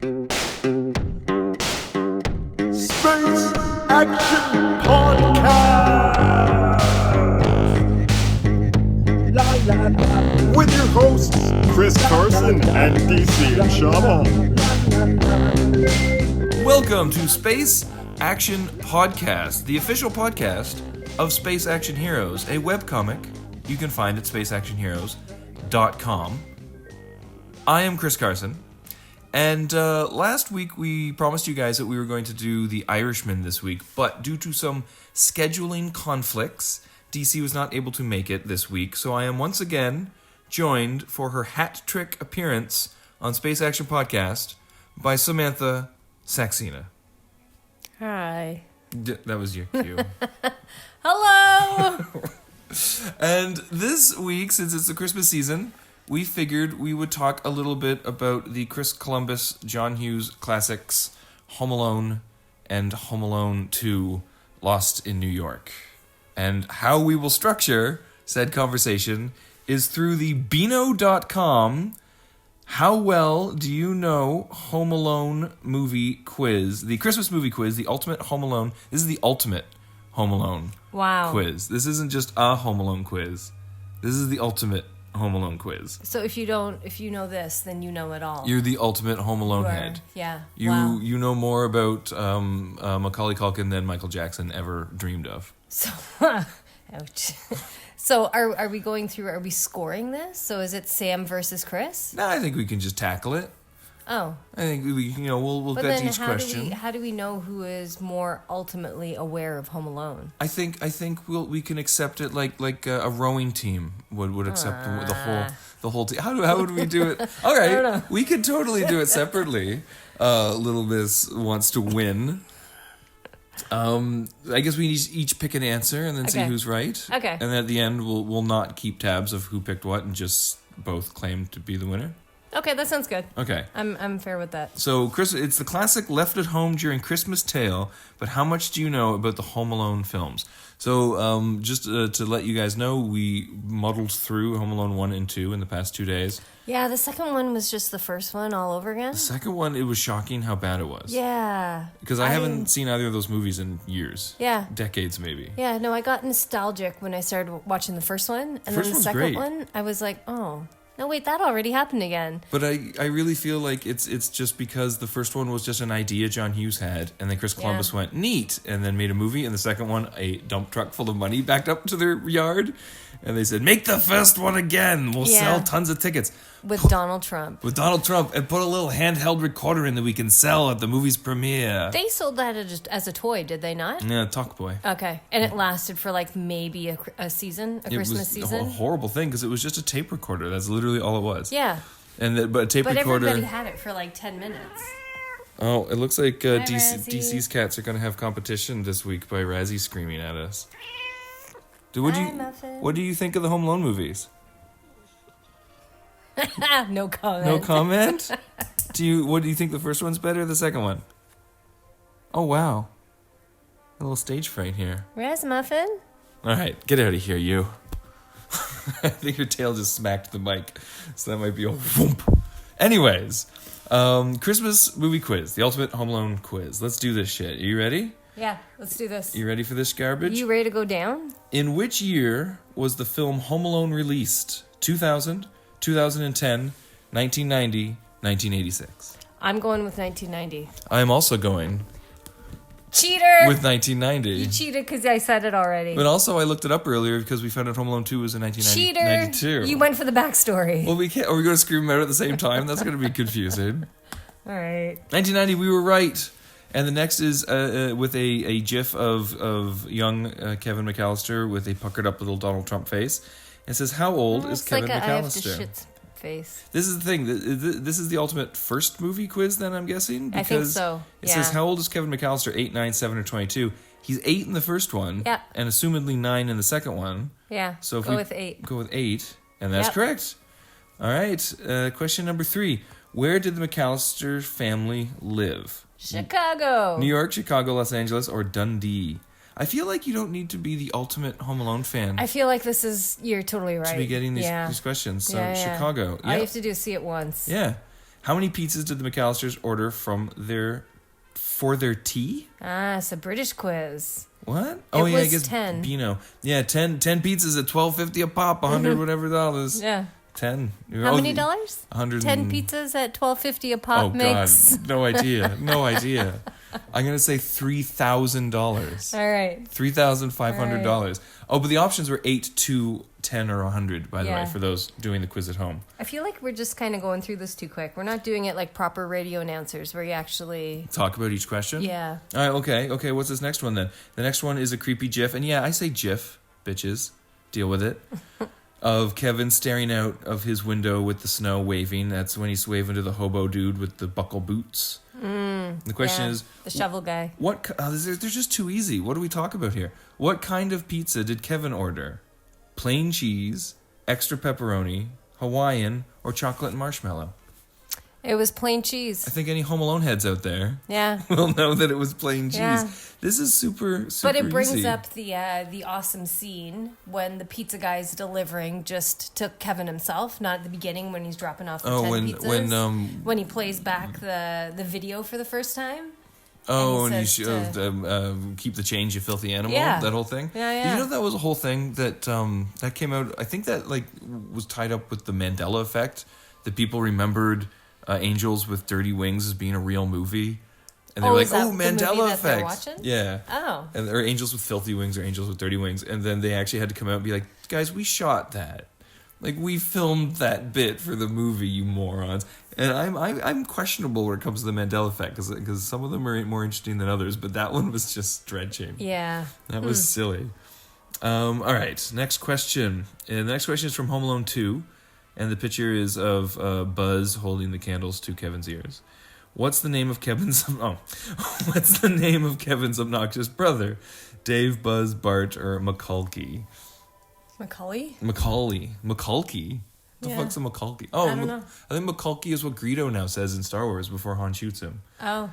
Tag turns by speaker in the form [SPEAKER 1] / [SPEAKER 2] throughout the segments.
[SPEAKER 1] Space Action Podcast! La, la, la. With your hosts, Chris Carson and DC and Shama.
[SPEAKER 2] Welcome to Space Action Podcast, the official podcast of Space Action Heroes, a webcomic you can find at spaceactionheroes.com. I am Chris Carson, and last week we promised you guys that we were going to do The Irishman this week, but due to some scheduling conflicts, DC was not able to make it this week, so I am once again joined for her hat trick appearance on Space Action Podcast by Samantha Saxena.
[SPEAKER 3] Hi.
[SPEAKER 2] That was your cue.
[SPEAKER 3] Hello!
[SPEAKER 2] And this week, since it's the Christmas season, we figured we would talk a little bit about the Chris Columbus, John Hughes classics, Home and Home Alone 2, Lost in New York. And how we will structure said conversation is through the Beano.com How Well Do You Know Home Alone Movie Quiz, the Christmas movie quiz, the ultimate Home Alone. This is the ultimate Home Alone quiz. This isn't just a Home Alone quiz. This is the ultimate Home Alone quiz.
[SPEAKER 3] So if you know this, then you know it all.
[SPEAKER 2] You're the ultimate Home Alone head.
[SPEAKER 3] Yeah.
[SPEAKER 2] You know more about Macaulay Culkin than Michael Jackson ever dreamed of.
[SPEAKER 3] So, ouch. So are we going through? Are we scoring this? So is it Sam versus Chris?
[SPEAKER 2] No, I think we can just tackle it.
[SPEAKER 3] Oh.
[SPEAKER 2] I think we'll
[SPEAKER 3] But
[SPEAKER 2] get
[SPEAKER 3] then
[SPEAKER 2] to each question.
[SPEAKER 3] how do we know who is more ultimately aware of Home Alone?
[SPEAKER 2] I think we can accept it like a rowing team would accept the whole team. How would we do it? All right,
[SPEAKER 3] I don't know.
[SPEAKER 2] We could totally do it separately. Little Miss wants to win. I guess we each pick an answer and then see who's right.
[SPEAKER 3] Okay.
[SPEAKER 2] And then at the end we'll not keep tabs of who picked what and just both claim to be the winner.
[SPEAKER 3] Okay, that sounds good.
[SPEAKER 2] Okay.
[SPEAKER 3] I'm fair with that.
[SPEAKER 2] So, Chris, it's the classic left at home during Christmas tale, but how much do you know about the Home Alone films? So, just to let you guys know, we muddled through Home Alone 1 and 2 in the past 2 days.
[SPEAKER 3] Yeah, the second one was just the first one all over again.
[SPEAKER 2] The second one, it was shocking how bad it was.
[SPEAKER 3] Yeah.
[SPEAKER 2] Because I haven't seen either of those movies in years.
[SPEAKER 3] Yeah.
[SPEAKER 2] Decades, maybe.
[SPEAKER 3] Yeah, no, I got nostalgic when I started watching the first one. And then the second one, I was like, oh, no, wait, that already happened again.
[SPEAKER 2] But I really feel like it's just because the first one was just an idea John Hughes had, and then Chris Columbus went, neat, and then made a movie, and the second one, a dump truck full of money backed up to their yard, and they said, make the first one again, we'll sell tons of tickets.
[SPEAKER 3] With Donald Trump.
[SPEAKER 2] With Donald Trump, and put a little handheld recorder in that we can sell at the movie's premiere.
[SPEAKER 3] They sold that as a toy, did they not?
[SPEAKER 2] Yeah, Talk Boy.
[SPEAKER 3] Okay, and it lasted for like maybe a season, a Christmas season?
[SPEAKER 2] It was a horrible thing, because it was just a tape recorder, that's literally all it was.
[SPEAKER 3] Yeah.
[SPEAKER 2] But a tape recorder...
[SPEAKER 3] But everybody had it for like 10 minutes.
[SPEAKER 2] Oh, it looks like
[SPEAKER 3] Hi,
[SPEAKER 2] DC's cats are going to have competition this week by Razzie screaming at us. What do you think of the Home Alone movies?
[SPEAKER 3] No comment.
[SPEAKER 2] No comment? What do you think, the first one's better or the second one? Oh, wow. A little stage fright here.
[SPEAKER 3] Rasmuffin?
[SPEAKER 2] All right, get out of here, you. I think your tail just smacked the mic, so that might be a whoomp. Anyways, Christmas movie quiz, the ultimate Home Alone quiz. Let's do this shit. Are you ready?
[SPEAKER 3] Yeah, let's do this.
[SPEAKER 2] You ready for this garbage?
[SPEAKER 3] You ready to go down?
[SPEAKER 2] In which year was the film Home Alone released? 2000, 2010, 1990, 1986.
[SPEAKER 3] I'm going with 1990.
[SPEAKER 2] I am also going...
[SPEAKER 3] Cheater!
[SPEAKER 2] With 1990.
[SPEAKER 3] You cheated because I said it already.
[SPEAKER 2] But also I looked it up earlier because we found out Home Alone 2 was in 1992.
[SPEAKER 3] Cheater! You went for the backstory.
[SPEAKER 2] Well, we can't. Are we going to scream them out at the same time? That's going to be confusing.
[SPEAKER 3] All right.
[SPEAKER 2] 1990, we were right. And the next is with a gif of young Kevin McAllister with a puckered up little Donald Trump face. It says, how old is Kevin McAllister? I have to shit
[SPEAKER 3] face.
[SPEAKER 2] This is the thing. This is the ultimate first movie quiz, then, I'm guessing?
[SPEAKER 3] Because I think so.
[SPEAKER 2] It says, how old is Kevin McAllister? 8, 9, 7, or 22? He's 8 in the first one.
[SPEAKER 3] Yep.
[SPEAKER 2] And assumedly 9 in the second one.
[SPEAKER 3] Yeah.
[SPEAKER 2] So if
[SPEAKER 3] go with 8.
[SPEAKER 2] Go with 8. And that's correct. All right. Question number 3. Where did the McAllister family live?
[SPEAKER 3] Chicago.
[SPEAKER 2] New York, Chicago, Los Angeles, or Dundee? I feel like you don't need to be the ultimate Home Alone fan.
[SPEAKER 3] I feel like you're totally right.
[SPEAKER 2] To be getting these questions. So Chicago.
[SPEAKER 3] All you have to do is see it once.
[SPEAKER 2] Yeah. How many pizzas did the McAllisters order for their tea?
[SPEAKER 3] It's a British quiz.
[SPEAKER 2] What?
[SPEAKER 3] I
[SPEAKER 2] guess
[SPEAKER 3] guess 10.
[SPEAKER 2] Beano. Yeah, 10 pizzas at $12.50 a pop, 100 whatever dollars.
[SPEAKER 3] Yeah.
[SPEAKER 2] 10.
[SPEAKER 3] How many dollars?
[SPEAKER 2] 100.
[SPEAKER 3] 10 pizzas at $12.50 a pop makes.
[SPEAKER 2] God, no idea. No idea. I'm going to say $3,000.
[SPEAKER 3] All right.
[SPEAKER 2] $3,500. Oh, but the options were 8, 2, 10, or 100, by the way, for those doing the quiz at home.
[SPEAKER 3] I feel like we're just kind of going through this too quick. We're not doing it like proper radio announcers where you actually...
[SPEAKER 2] Talk about each question?
[SPEAKER 3] Yeah.
[SPEAKER 2] All right, okay. What's this next one then? The next one is a creepy GIF. And yeah, I say GIF, bitches. Deal with it. Of Kevin staring out of his window with the snow waving. That's when he's waving to the hobo dude with the buckle boots. The question is...
[SPEAKER 3] The shovel guy.
[SPEAKER 2] They're just too easy. What do we talk about here? What kind of pizza did Kevin order? Plain cheese, extra pepperoni, Hawaiian, or chocolate and marshmallow?
[SPEAKER 3] It was plain cheese.
[SPEAKER 2] I think any Home Alone heads out there
[SPEAKER 3] will
[SPEAKER 2] know that it was plain cheese.
[SPEAKER 3] Yeah.
[SPEAKER 2] This is super
[SPEAKER 3] But it brings
[SPEAKER 2] easy.
[SPEAKER 3] up the awesome scene when the pizza guy's delivering just to Kevin himself, not at the beginning when he's dropping off the 10 pizzas. When he plays back the video for the first time.
[SPEAKER 2] And you should keep the change, you filthy animal.
[SPEAKER 3] Yeah.
[SPEAKER 2] That whole thing.
[SPEAKER 3] Yeah.
[SPEAKER 2] Did you know that was a whole thing that that came out? I think that was tied up with the Mandela effect. That people remembered Angels with Dirty Wings as being a real movie, and they were like, "Oh, Mandela effect." Yeah.
[SPEAKER 3] Oh.
[SPEAKER 2] Or Angels with Filthy Wings or Angels with Dirty Wings, and then they actually had to come out and be like, "Guys, we shot that. Like, we filmed that bit for the movie, you morons." And I'm questionable when it comes to the Mandela effect because some of them are more interesting than others, but that one was just drenching.
[SPEAKER 3] Yeah.
[SPEAKER 2] That was silly. All right, next question. And the next question is from Home Alone 2, and the picture is of Buzz holding the candles to Kevin's ears. What's the name of Kevin's obnoxious brother? Dave, Buzz, Bart, or Macaulay?
[SPEAKER 3] Macaulay?
[SPEAKER 2] Macaulay? The fuck's a Macaulay? Oh,
[SPEAKER 3] I don't know.
[SPEAKER 2] I think Macaulay is what Greedo now says in Star Wars before Han shoots him.
[SPEAKER 3] Oh.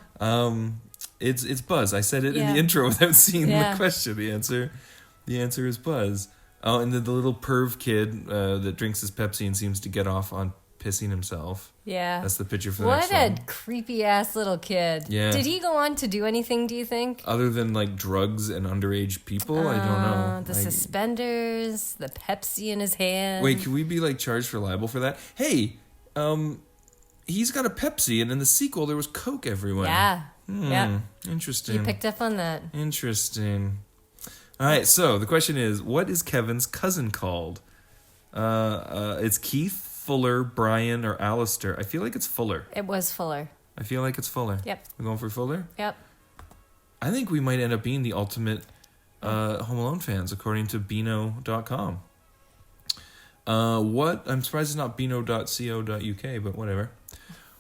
[SPEAKER 2] It's Buzz. I said it in the intro without seeing the question. The answer is Buzz. Oh, and then the little perv kid that drinks his Pepsi and seems to get off on pissing himself.
[SPEAKER 3] Yeah.
[SPEAKER 2] That's the picture for the next
[SPEAKER 3] one.
[SPEAKER 2] one.
[SPEAKER 3] What a creepy ass little kid.
[SPEAKER 2] Yeah.
[SPEAKER 3] Did he go on to do anything, do you think?
[SPEAKER 2] Other than like drugs and underage people? I don't know.
[SPEAKER 3] The suspenders, the Pepsi in his hand.
[SPEAKER 2] Wait, can we be like charged for libel for that? Hey, he's got a Pepsi and in the sequel there was Coke everywhere.
[SPEAKER 3] Yeah. Yeah.
[SPEAKER 2] Interesting.
[SPEAKER 3] You picked up on that.
[SPEAKER 2] Interesting. All right, so the question is, what is Kevin's cousin called? It's Keith, Fuller, Brian, or Alistair. I feel like it's Fuller.
[SPEAKER 3] It was Fuller.
[SPEAKER 2] I feel like it's Fuller.
[SPEAKER 3] Yep.
[SPEAKER 2] We're going for Fuller?
[SPEAKER 3] Yep.
[SPEAKER 2] I think we might end up being the ultimate Home Alone fans, according to Beano.com. I'm surprised it's not Beano.co.uk, but whatever.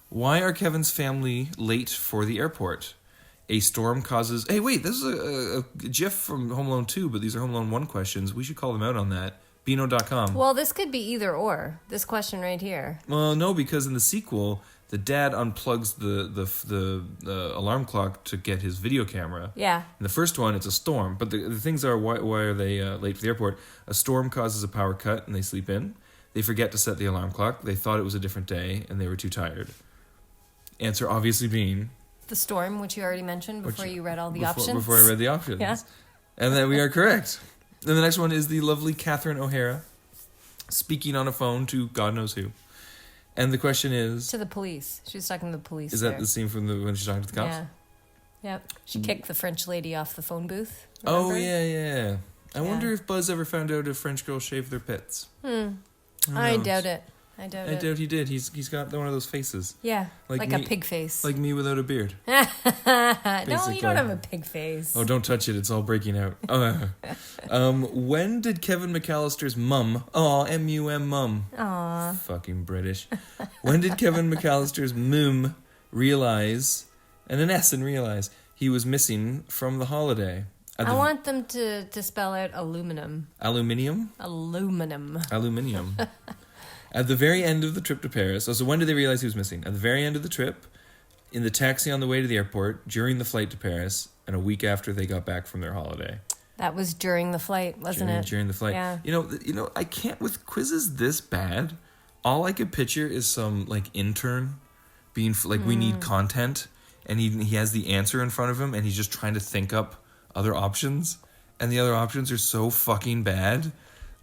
[SPEAKER 2] Why are Kevin's family late for the airport? A storm causes... Hey, wait, this is a GIF from Home Alone 2, but these are Home Alone 1 questions. We should call them out on that. Beano.com.
[SPEAKER 3] Well, this could be either or. This question right here.
[SPEAKER 2] Well, no, because in the sequel, the dad unplugs the alarm clock to get his video camera.
[SPEAKER 3] Yeah.
[SPEAKER 2] In the first one, it's a storm. But the things are, why are they late for the airport? A storm causes a power cut, and they sleep in. They forget to set the alarm clock. They thought it was a different day, and they were too tired. Answer obviously being...
[SPEAKER 3] The storm, which you already mentioned before you read all the options.
[SPEAKER 2] Before I read the options.
[SPEAKER 3] Yeah.
[SPEAKER 2] And then we are correct. And the next one is the lovely Catherine O'Hara speaking on a phone to God knows who. And the question is...
[SPEAKER 3] To the police. She was talking to the police.
[SPEAKER 2] Is that the scene from when she's talking to the cops?
[SPEAKER 3] Yeah. Yep. She kicked the French lady off the phone booth.
[SPEAKER 2] Remember?
[SPEAKER 3] Oh,
[SPEAKER 2] yeah. I wonder if Buzz ever found out if French girls shave their pits.
[SPEAKER 3] I doubt it. I doubt
[SPEAKER 2] he did. He's got one of those faces.
[SPEAKER 3] Yeah, like
[SPEAKER 2] me,
[SPEAKER 3] a pig face.
[SPEAKER 2] Like me without a beard.
[SPEAKER 3] No, you don't have a pig face.
[SPEAKER 2] Oh, don't touch it. It's all breaking out. When did Kevin McAllister's mum... M-U-M mum.
[SPEAKER 3] Aw.
[SPEAKER 2] Fucking British. When did Kevin McAllister's mum realize, and an S in realize, he was missing from the holiday?
[SPEAKER 3] I want them to spell out aluminum.
[SPEAKER 2] Aluminium?
[SPEAKER 3] Aluminum.
[SPEAKER 2] At the very end of the trip to Paris... So when did they realize he was missing? At the very end of the trip, in the taxi on the way to the airport, during the flight to Paris, and a week after they got back from their holiday.
[SPEAKER 3] That was during the flight, wasn't it?
[SPEAKER 2] During the flight.
[SPEAKER 3] Yeah.
[SPEAKER 2] You know, I can't... With quizzes this bad, all I could picture is some, like, intern being like, we need content, and he has the answer in front of him, and he's just trying to think up other options, and the other options are so fucking bad.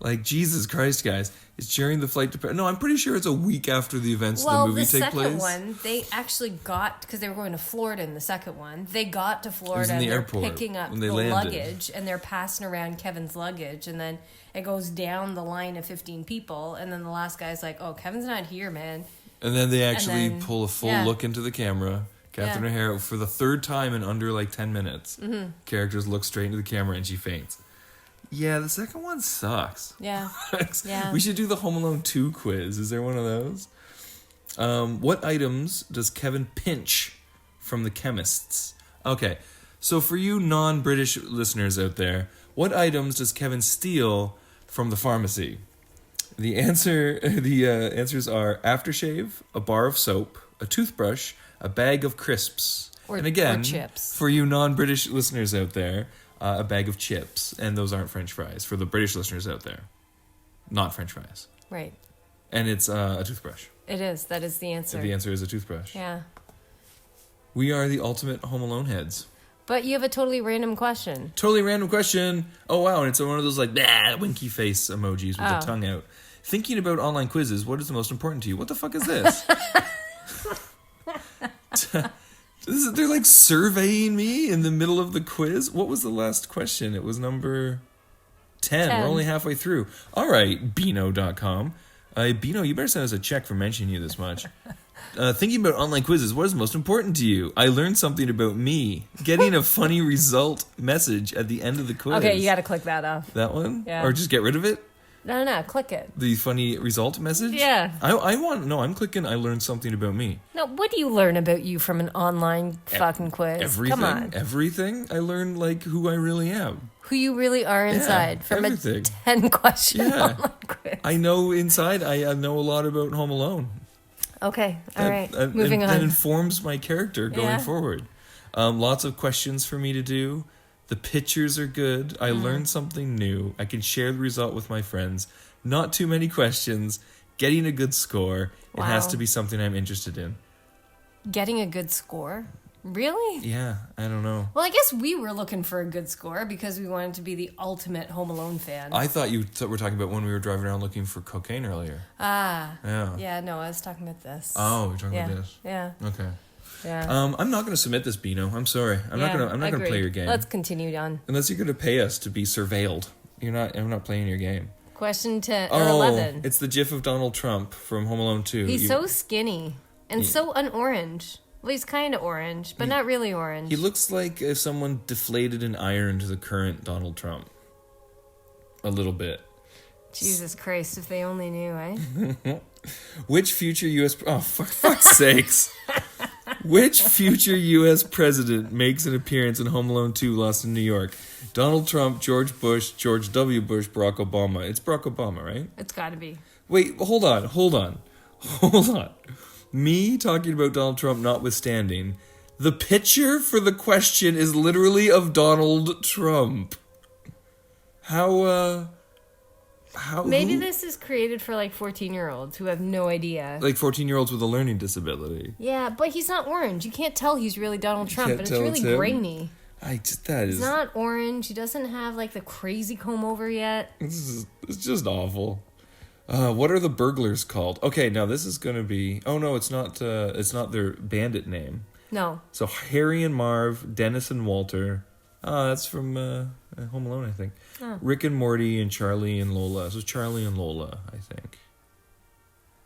[SPEAKER 2] Like, Jesus Christ, guys. It's during the flight to Paris. No, I'm pretty sure it's a week after the events of the movie take place.
[SPEAKER 3] Well, the second one, they actually got, because they were going to Florida in the second one, they got to Florida and they're picking up the luggage, and they're passing around Kevin's luggage, and then it goes down the line of 15 people, and then the last guy's like, oh, Kevin's not here, man.
[SPEAKER 2] And then they actually pull a full look into the camera. Catherine O'Hara, for the third time in under like 10 minutes, characters look straight into the camera and she faints. Yeah, the second one sucks.
[SPEAKER 3] Yeah.
[SPEAKER 2] We should do the Home Alone 2 quiz. Is there one of those? What items does Kevin pinch from the chemists? Okay, so for you non-British listeners out there, what items does Kevin steal from the pharmacy? The answers are aftershave, a bar of soap, a toothbrush, a bag of crisps.
[SPEAKER 3] Or chips.
[SPEAKER 2] For you non-British listeners out there, a bag of chips, and those aren't French fries. For the British listeners out there, not French fries.
[SPEAKER 3] Right.
[SPEAKER 2] And it's a toothbrush.
[SPEAKER 3] It is. That is the answer.
[SPEAKER 2] The answer is a toothbrush.
[SPEAKER 3] Yeah.
[SPEAKER 2] We are the ultimate Home Alone heads.
[SPEAKER 3] But you have a totally random question.
[SPEAKER 2] Totally random question. Oh, wow. And it's one of those like winky face emojis with the tongue out. Thinking about online quizzes, what is the most important to you? What the fuck is this? They're like surveying me in the middle of the quiz. What was the last question? It was number 10. We're only halfway through. All right, Beano.com. Beano, you better send us a check for mentioning you this much. Thinking about online quizzes, what is most important to you? I learned something about me. Getting a funny result message at the end of the quiz.
[SPEAKER 3] Okay, you got to click that off.
[SPEAKER 2] That one?
[SPEAKER 3] Yeah.
[SPEAKER 2] Or just get rid of it?
[SPEAKER 3] No, click it.
[SPEAKER 2] The funny result message?
[SPEAKER 3] Yeah.
[SPEAKER 2] I'm clicking I learned something about me.
[SPEAKER 3] No, what do you learn about you from an online fucking quiz?
[SPEAKER 2] Everything.
[SPEAKER 3] Come on.
[SPEAKER 2] Everything. I learned like who I really am.
[SPEAKER 3] Who you really are inside from
[SPEAKER 2] everything.
[SPEAKER 3] A 10-question online quiz.
[SPEAKER 2] I know inside, I know a lot about Home Alone.
[SPEAKER 3] Okay, all right. Moving on.
[SPEAKER 2] That informs my character going forward. Lots of questions for me to do. The pictures are good. I learned something new. I can share the result with my friends. Not too many questions. Getting a good score. Wow. It has to be something I'm interested in. Getting a good score? Really? Yeah, I don't know. Well, I guess we were looking for a good score because we wanted to be the ultimate Home Alone fan. I thought you were talking about when we were driving around looking for cocaine earlier. Ah. Yeah. Yeah, no, I was talking about this. Oh, you're talking about this? Yeah. Okay. Yeah. I'm not going to submit this, Beano. I'm sorry. I'm not going to play your game. Let's continue on. Unless you're going to pay us to be surveilled. I'm not playing your game. Question 10 or 11. It's the gif of Donald Trump from Home Alone 2. He's so skinny and so un-orange. Well, he's kind of orange, but not really orange. He looks like if someone deflated an iron to the current Donald Trump. A little bit. Jesus Christ, if they only knew, eh? Which future U.S. Oh, for fuck's sakes. Which future U.S. president makes an appearance in Home Alone 2 Lost in New York? Donald Trump, George Bush, George W. Bush, Barack Obama. It's Barack Obama, right? It's got to be. Wait, hold on. Me talking about Donald Trump notwithstanding, the picture for the question is literally of Donald Trump. How maybe this is created for like 14-year-olds who have no idea. Like 14-year-olds with a learning disability. Yeah, but he's not orange. You can't tell he's really Donald Trump, but it's really grainy. He's not orange. He doesn't have like the crazy comb over yet. It's just awful. What are the burglars called? Okay, now this is going to be... Oh, no, it's not their bandit name. No. So Harry and Marv, Dennis and Walter. That's from Home Alone, I think. Oh. Rick and Morty and Charlie and Lola. So Charlie and Lola, I think.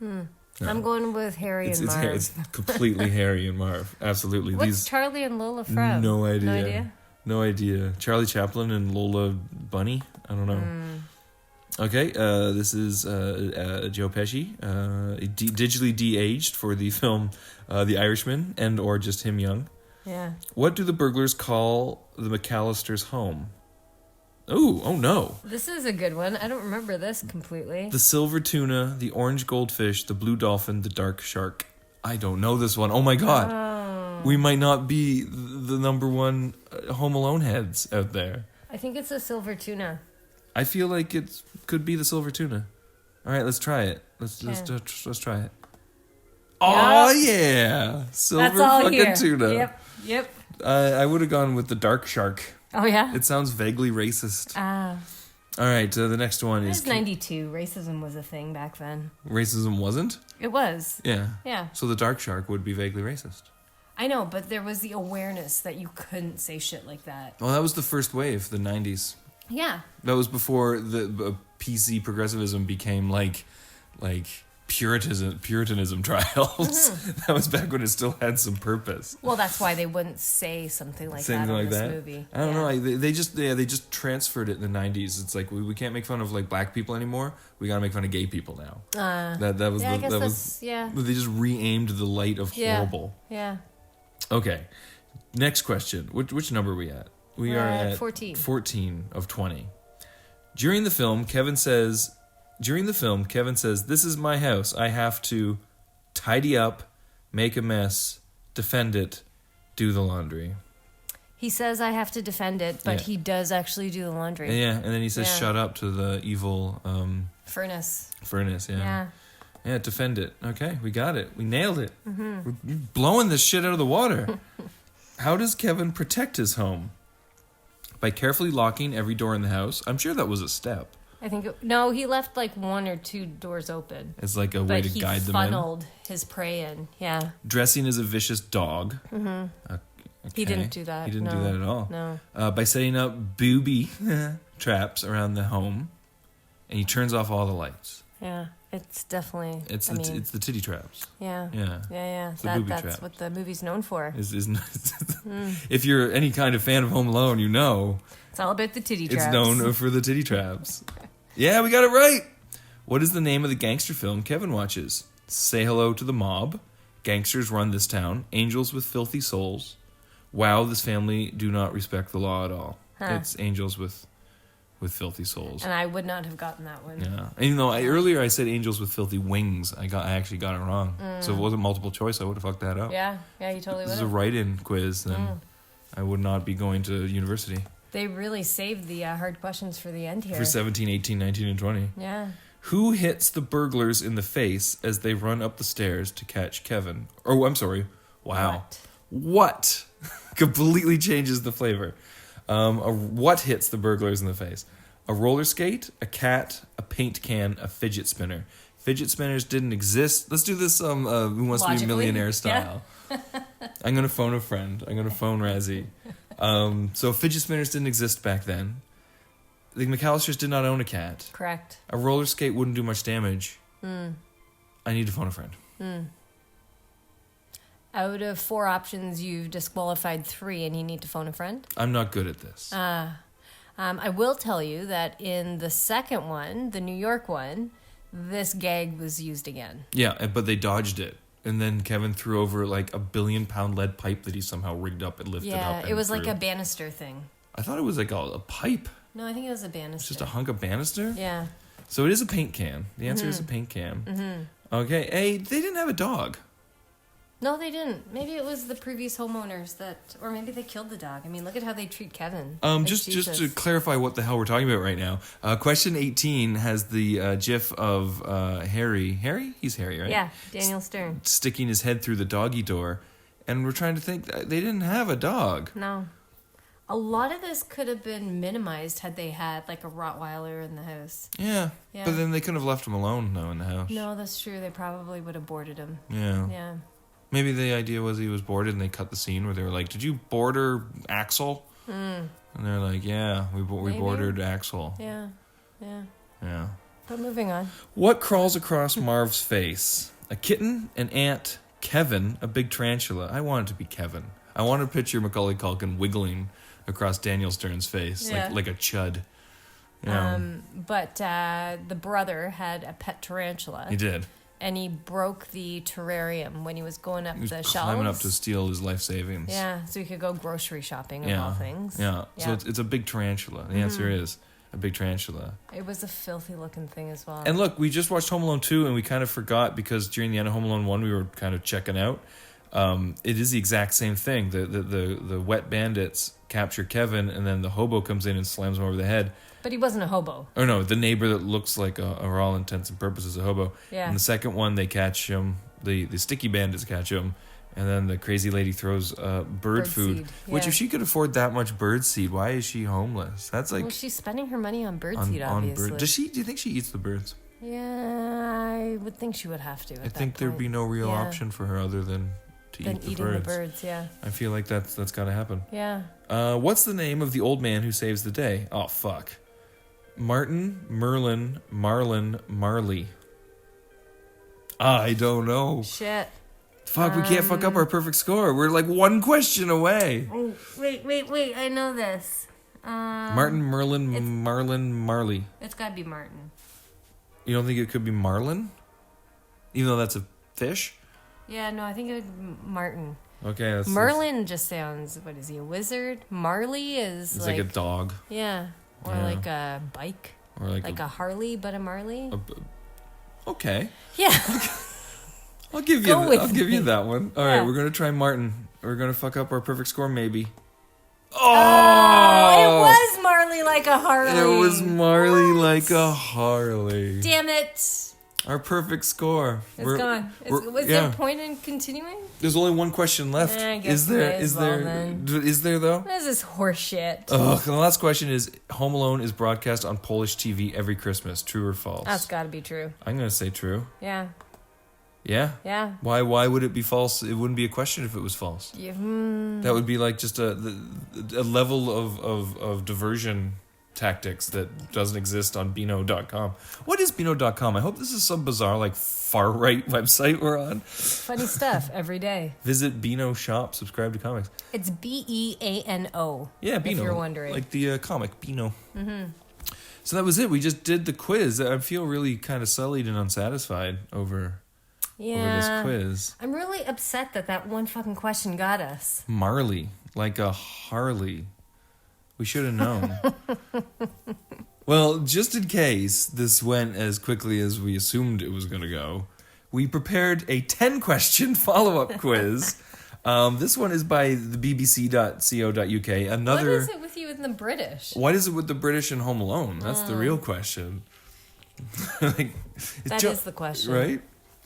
[SPEAKER 2] No. I'm going with Harry and Marv. It's completely Harry and Marv. Absolutely. What's Charlie and Lola from? No idea. No idea. Charlie Chaplin and Lola Bunny? I don't know. Okay, this is Joe Pesci, digitally de-aged for the film The Irishman, and or just him young. Yeah. What do the burglars call the McAllisters' home? Oh no. This is a good one. I don't remember this completely. The silver tuna, the orange goldfish, the blue dolphin, the dark shark. I don't know this one. Oh my God. Oh. We might not be the number one Home Alone heads out there. I think it's a silver tuna. I feel like it could be the silver tuna. All right, let's try it. Let's try it. Oh, yeah. Silver
[SPEAKER 3] That's all
[SPEAKER 2] fucking
[SPEAKER 3] here.
[SPEAKER 2] tuna.
[SPEAKER 3] Yep.
[SPEAKER 2] I would have gone with the dark shark.
[SPEAKER 3] Oh, yeah?
[SPEAKER 2] It sounds vaguely racist.
[SPEAKER 3] Ah.
[SPEAKER 2] All right, the next one
[SPEAKER 3] It
[SPEAKER 2] is...
[SPEAKER 3] was 92. Racism was a thing back then.
[SPEAKER 2] Racism wasn't?
[SPEAKER 3] It was.
[SPEAKER 2] Yeah.
[SPEAKER 3] Yeah.
[SPEAKER 2] So the dark shark would be vaguely racist.
[SPEAKER 3] I know, but there was the awareness that you couldn't say shit like that.
[SPEAKER 2] Well, that was the first wave, the 90s.
[SPEAKER 3] Yeah.
[SPEAKER 2] That was before the PC progressivism became like Puritanism trials.
[SPEAKER 3] Mm-hmm.
[SPEAKER 2] That was back when it still had some purpose.
[SPEAKER 3] Well, that's why they wouldn't say something like that in this movie.
[SPEAKER 2] I don't know. They just transferred it in the 90s. It's like we can't make fun of like black people anymore. We got to make fun of gay people now. They just re-aimed the light of horrible.
[SPEAKER 3] Yeah.
[SPEAKER 2] Okay. Next question. Which number are we at? We are at
[SPEAKER 3] 14.
[SPEAKER 2] 14 of 20. During the film, Kevin says, "This is my house. I have to tidy up, make a mess, defend it, do the laundry."
[SPEAKER 3] He says I have to defend it, but he does actually do the laundry.
[SPEAKER 2] Yeah, and then he says shut up to the evil
[SPEAKER 3] furnace,
[SPEAKER 2] yeah. Yeah, defend it. Okay, we got it. We nailed it. Mm-hmm. We're blowing this shit out of the water. How does Kevin protect his home? By carefully locking every door in the house. I'm sure that was a step.
[SPEAKER 3] I think he left like one or two doors open.
[SPEAKER 2] It's like a way to guide them in.
[SPEAKER 3] But he funneled his prey in. Yeah.
[SPEAKER 2] Dressing as a vicious dog.
[SPEAKER 3] Mm-hmm. Okay. He didn't do that.
[SPEAKER 2] He didn't do that at all.
[SPEAKER 3] No.
[SPEAKER 2] By setting up booby traps around the home, and he turns off all the lights.
[SPEAKER 3] Yeah, it's definitely.
[SPEAKER 2] It's the titty traps.
[SPEAKER 3] Yeah.
[SPEAKER 2] Yeah.
[SPEAKER 3] That's what the movie's known for.
[SPEAKER 2] If you're any kind of fan of Home Alone, you know.
[SPEAKER 3] It's all about the titty traps.
[SPEAKER 2] It's known for the titty traps. Yeah, we got it right. What is the name of the gangster film Kevin watches? Say Hello to the Mob. Gangsters Run This Town. Angels with Filthy Souls. Wow, this family do not respect the law at all. Huh. It's Angels with Filthy Souls.
[SPEAKER 3] And I would not have gotten that one.
[SPEAKER 2] Yeah. And you know, earlier I said Angels with Filthy Wings. I actually got it wrong. So if it wasn't multiple choice, I would have fucked that up.
[SPEAKER 3] Yeah, you totally would have.
[SPEAKER 2] This is a write-in quiz, then I would not be going to university.
[SPEAKER 3] They really saved the hard questions for the end here.
[SPEAKER 2] For 17, 18, 19, and 20.
[SPEAKER 3] Yeah.
[SPEAKER 2] Who hits the burglars in the face as they run up the stairs to catch Kevin? Oh, I'm sorry. Wow. What? Completely changes the flavor. What hits the burglars in the face? A roller skate, a cat, a paint can, a fidget spinner. Fidget spinners didn't exist. Let's do this Who Wants to Be a Millionaire style. Yeah. I'm going to phone a friend. I'm going to phone Razzie. So fidget spinners didn't exist back then. The McAllisters did not own a cat.
[SPEAKER 3] Correct.
[SPEAKER 2] A roller skate wouldn't do much damage. I need to phone a friend.
[SPEAKER 3] Out of 4 options, you've disqualified 3 and you need to phone a friend?
[SPEAKER 2] I'm not good at this.
[SPEAKER 3] I will tell you that in the second one, the New York one, this gag was used again.
[SPEAKER 2] Yeah, but they dodged it. And then Kevin threw over like a 1 billion-pound lead pipe that he somehow rigged up and lifted up.
[SPEAKER 3] Yeah, it was like a banister thing.
[SPEAKER 2] I thought it was like a pipe.
[SPEAKER 3] No, I think it was a banister.
[SPEAKER 2] It's just a hunk of banister?
[SPEAKER 3] Yeah.
[SPEAKER 2] So it is a paint can. The answer is a paint can. Okay. Hey, they didn't have a dog.
[SPEAKER 3] No, they didn't. Maybe it was the previous homeowners or maybe they killed the dog. I mean, look at how they treat Kevin.
[SPEAKER 2] Just to clarify what the hell we're talking about right now. Question 18 has the gif of Harry. Harry? He's Harry, right?
[SPEAKER 3] Yeah, Daniel Stern.
[SPEAKER 2] Sticking his head through the doggy door. And we're trying to think, they didn't have a dog.
[SPEAKER 3] No. A lot of this could have been minimized had they had like a Rottweiler in the house.
[SPEAKER 2] Yeah. But then they couldn't have left him alone, though, in the house.
[SPEAKER 3] No, that's true. They probably would have boarded him.
[SPEAKER 2] Yeah.
[SPEAKER 3] Yeah.
[SPEAKER 2] Maybe the idea was he was boarded and they cut the scene where they were like, did you boarder Axel? And they're like, yeah, we boarded Axel.
[SPEAKER 3] Yeah. But moving on.
[SPEAKER 2] What crawls across Marv's face? A kitten, an ant, Kevin, a big tarantula. I want it to be Kevin. I want to picture Macaulay Culkin wiggling across Daniel Stern's face like a chud.
[SPEAKER 3] But the brother had a pet tarantula.
[SPEAKER 2] He did.
[SPEAKER 3] And he broke the terrarium when he was going up the shelves.
[SPEAKER 2] Climbing up to steal his life savings.
[SPEAKER 3] Yeah, so he could go grocery shopping of all things.
[SPEAKER 2] Yeah, so it's a big tarantula. The answer is a big tarantula.
[SPEAKER 3] It was a filthy looking thing as well.
[SPEAKER 2] And look, we just watched Home Alone 2 and we kind of forgot because during the end of Home Alone 1 we were kind of checking out. It is the exact same thing. The wet bandits capture Kevin and then the hobo comes in and slams him over the head.
[SPEAKER 3] But he wasn't a hobo.
[SPEAKER 2] Or no, the neighbor that looks like, for all intents and purposes, a hobo.
[SPEAKER 3] Yeah.
[SPEAKER 2] In the second one, they catch him. the sticky bandits catch him, and then the crazy lady throws bird food.
[SPEAKER 3] Seed,
[SPEAKER 2] Which, if she could afford that much bird seed, why is she homeless? That's like...
[SPEAKER 3] Well, she's spending her money on bird seed, obviously.
[SPEAKER 2] Do you think she eats the birds?
[SPEAKER 3] Yeah, I would think she would have to.
[SPEAKER 2] I think there'd be no real option for her other than to eat the
[SPEAKER 3] eating
[SPEAKER 2] birds.
[SPEAKER 3] the birds, yeah.
[SPEAKER 2] I feel like that's got to happen.
[SPEAKER 3] Yeah.
[SPEAKER 2] What's the name of the old man who saves the day? Oh, fuck. Martin, Merlin, Marlin, Marley. I don't know.
[SPEAKER 3] Shit.
[SPEAKER 2] Fuck, we can't fuck up our perfect score. We're like one question away.
[SPEAKER 3] Oh, wait. I know this.
[SPEAKER 2] Martin, Merlin, Marlin, Marley.
[SPEAKER 3] It's gotta be Martin.
[SPEAKER 2] You don't think it could be Marlin? Even though that's a fish?
[SPEAKER 3] Yeah, no, I think it would be Martin.
[SPEAKER 2] Okay.
[SPEAKER 3] Merlin just sounds, what is he, a wizard? Marley is
[SPEAKER 2] it's like a dog.
[SPEAKER 3] Yeah. Or like a bike.
[SPEAKER 2] Or
[SPEAKER 3] like a Harley, but a Marley.
[SPEAKER 2] Okay.
[SPEAKER 3] Yeah.
[SPEAKER 2] I'll give you that one. All right, we're going to try Martin. We're going to fuck up our perfect score, maybe.
[SPEAKER 3] Oh, it was Marley like a Harley.
[SPEAKER 2] It was Marley like a Harley.
[SPEAKER 3] Damn it.
[SPEAKER 2] Our perfect score.
[SPEAKER 3] It's gone. Was there a point in continuing?
[SPEAKER 2] There's only one question left.
[SPEAKER 3] I guess
[SPEAKER 2] Is there though?
[SPEAKER 3] This is horseshit.
[SPEAKER 2] The last question is: Home Alone is broadcast on Polish TV every Christmas. True or false?
[SPEAKER 3] That's got to be true.
[SPEAKER 2] I'm gonna say true.
[SPEAKER 3] Yeah.
[SPEAKER 2] Yeah?
[SPEAKER 3] Yeah.
[SPEAKER 2] Why would it be false? It wouldn't be a question if it was false.
[SPEAKER 3] Yeah.
[SPEAKER 2] That would be like just a level of diversion tactics that doesn't exist on Beano.com. What is Beano.com? I hope this is some bizarre like far-right website we're on.
[SPEAKER 3] Funny stuff every day.
[SPEAKER 2] Visit Beano Shop, subscribe to comics.
[SPEAKER 3] It's Beano.
[SPEAKER 2] Yeah, Beano.
[SPEAKER 3] If you're wondering.
[SPEAKER 2] Like the comic, Beano. Mm-hmm. So that was it. We just did the quiz. I feel really kind of sullied and unsatisfied over this quiz.
[SPEAKER 3] I'm really upset that one fucking question got us.
[SPEAKER 2] Marley, like a Harley. We should have known. Well, just in case this went as quickly as we assumed it was going to go, we prepared a 10-question follow-up quiz. This one is by the bbc.co.uk. What
[SPEAKER 3] is it with you and the British?
[SPEAKER 2] What is it with the British and Home Alone? That's the real question.
[SPEAKER 3] That is the question.
[SPEAKER 2] Right?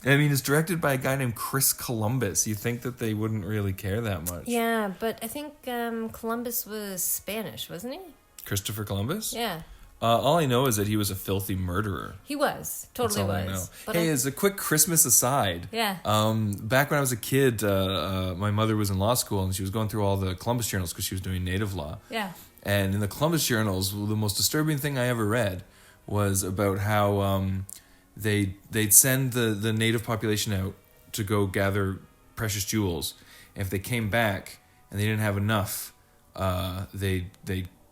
[SPEAKER 2] I mean, it's directed by a guy named Chris Columbus. You think that they wouldn't really care that much.
[SPEAKER 3] Yeah, but I think Columbus was Spanish, wasn't he?
[SPEAKER 2] Christopher Columbus?
[SPEAKER 3] Yeah.
[SPEAKER 2] All I know is that he was a filthy murderer.
[SPEAKER 3] He was. Totally was.
[SPEAKER 2] I know. But as a quick Christmas aside.
[SPEAKER 3] Yeah.
[SPEAKER 2] Back when I was a kid, my mother was in law school and she was going through all the Columbus journals because she was doing native law.
[SPEAKER 3] Yeah.
[SPEAKER 2] And in the Columbus journals, the most disturbing thing I ever read was about how they'd send the native population out to go gather precious jewels. And if they came back and they didn't have enough, they'd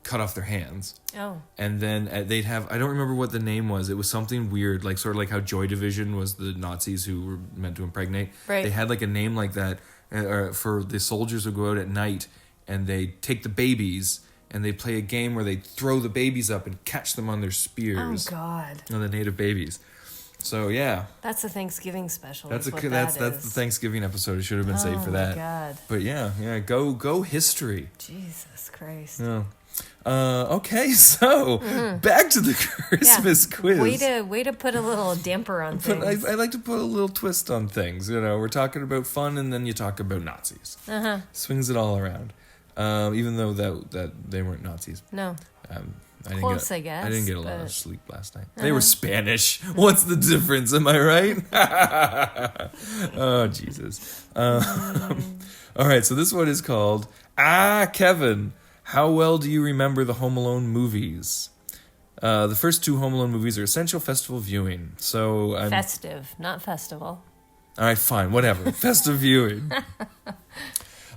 [SPEAKER 2] cut off their hands.
[SPEAKER 3] Oh.
[SPEAKER 2] And then they'd have, I don't remember what the name was. It was something weird, like sort of like how Joy Division was the Nazis who were meant to impregnate.
[SPEAKER 3] Right.
[SPEAKER 2] They had like a name like that for the soldiers who go out at night and they'd take the babies and they'd play a game where they'd throw the babies up and catch them on their spears.
[SPEAKER 3] Oh, God.
[SPEAKER 2] On the native babies. So, yeah.
[SPEAKER 3] That's a Thanksgiving special.
[SPEAKER 2] That's the Thanksgiving episode. It should have been saved for that.
[SPEAKER 3] Oh, my God.
[SPEAKER 2] But yeah, go history.
[SPEAKER 3] Jesus Christ.
[SPEAKER 2] Yeah. Okay, so back to the Christmas quiz.
[SPEAKER 3] Way to put a little damper on things.
[SPEAKER 2] I like to put a little twist on things. You know, we're talking about fun, and then you talk about Nazis. Swings it all around. Even though that they weren't Nazis.
[SPEAKER 3] No.
[SPEAKER 2] I
[SPEAKER 3] guess.
[SPEAKER 2] I didn't get a lot of sleep last night. They were Spanish. What's the difference? Am I right? Oh, Jesus. All right, so this one is called Kevin. How well do you remember the Home Alone movies? The first two Home Alone movies are essential festival viewing. So
[SPEAKER 3] festive, not festival.
[SPEAKER 2] All right, fine, whatever. Festive viewing.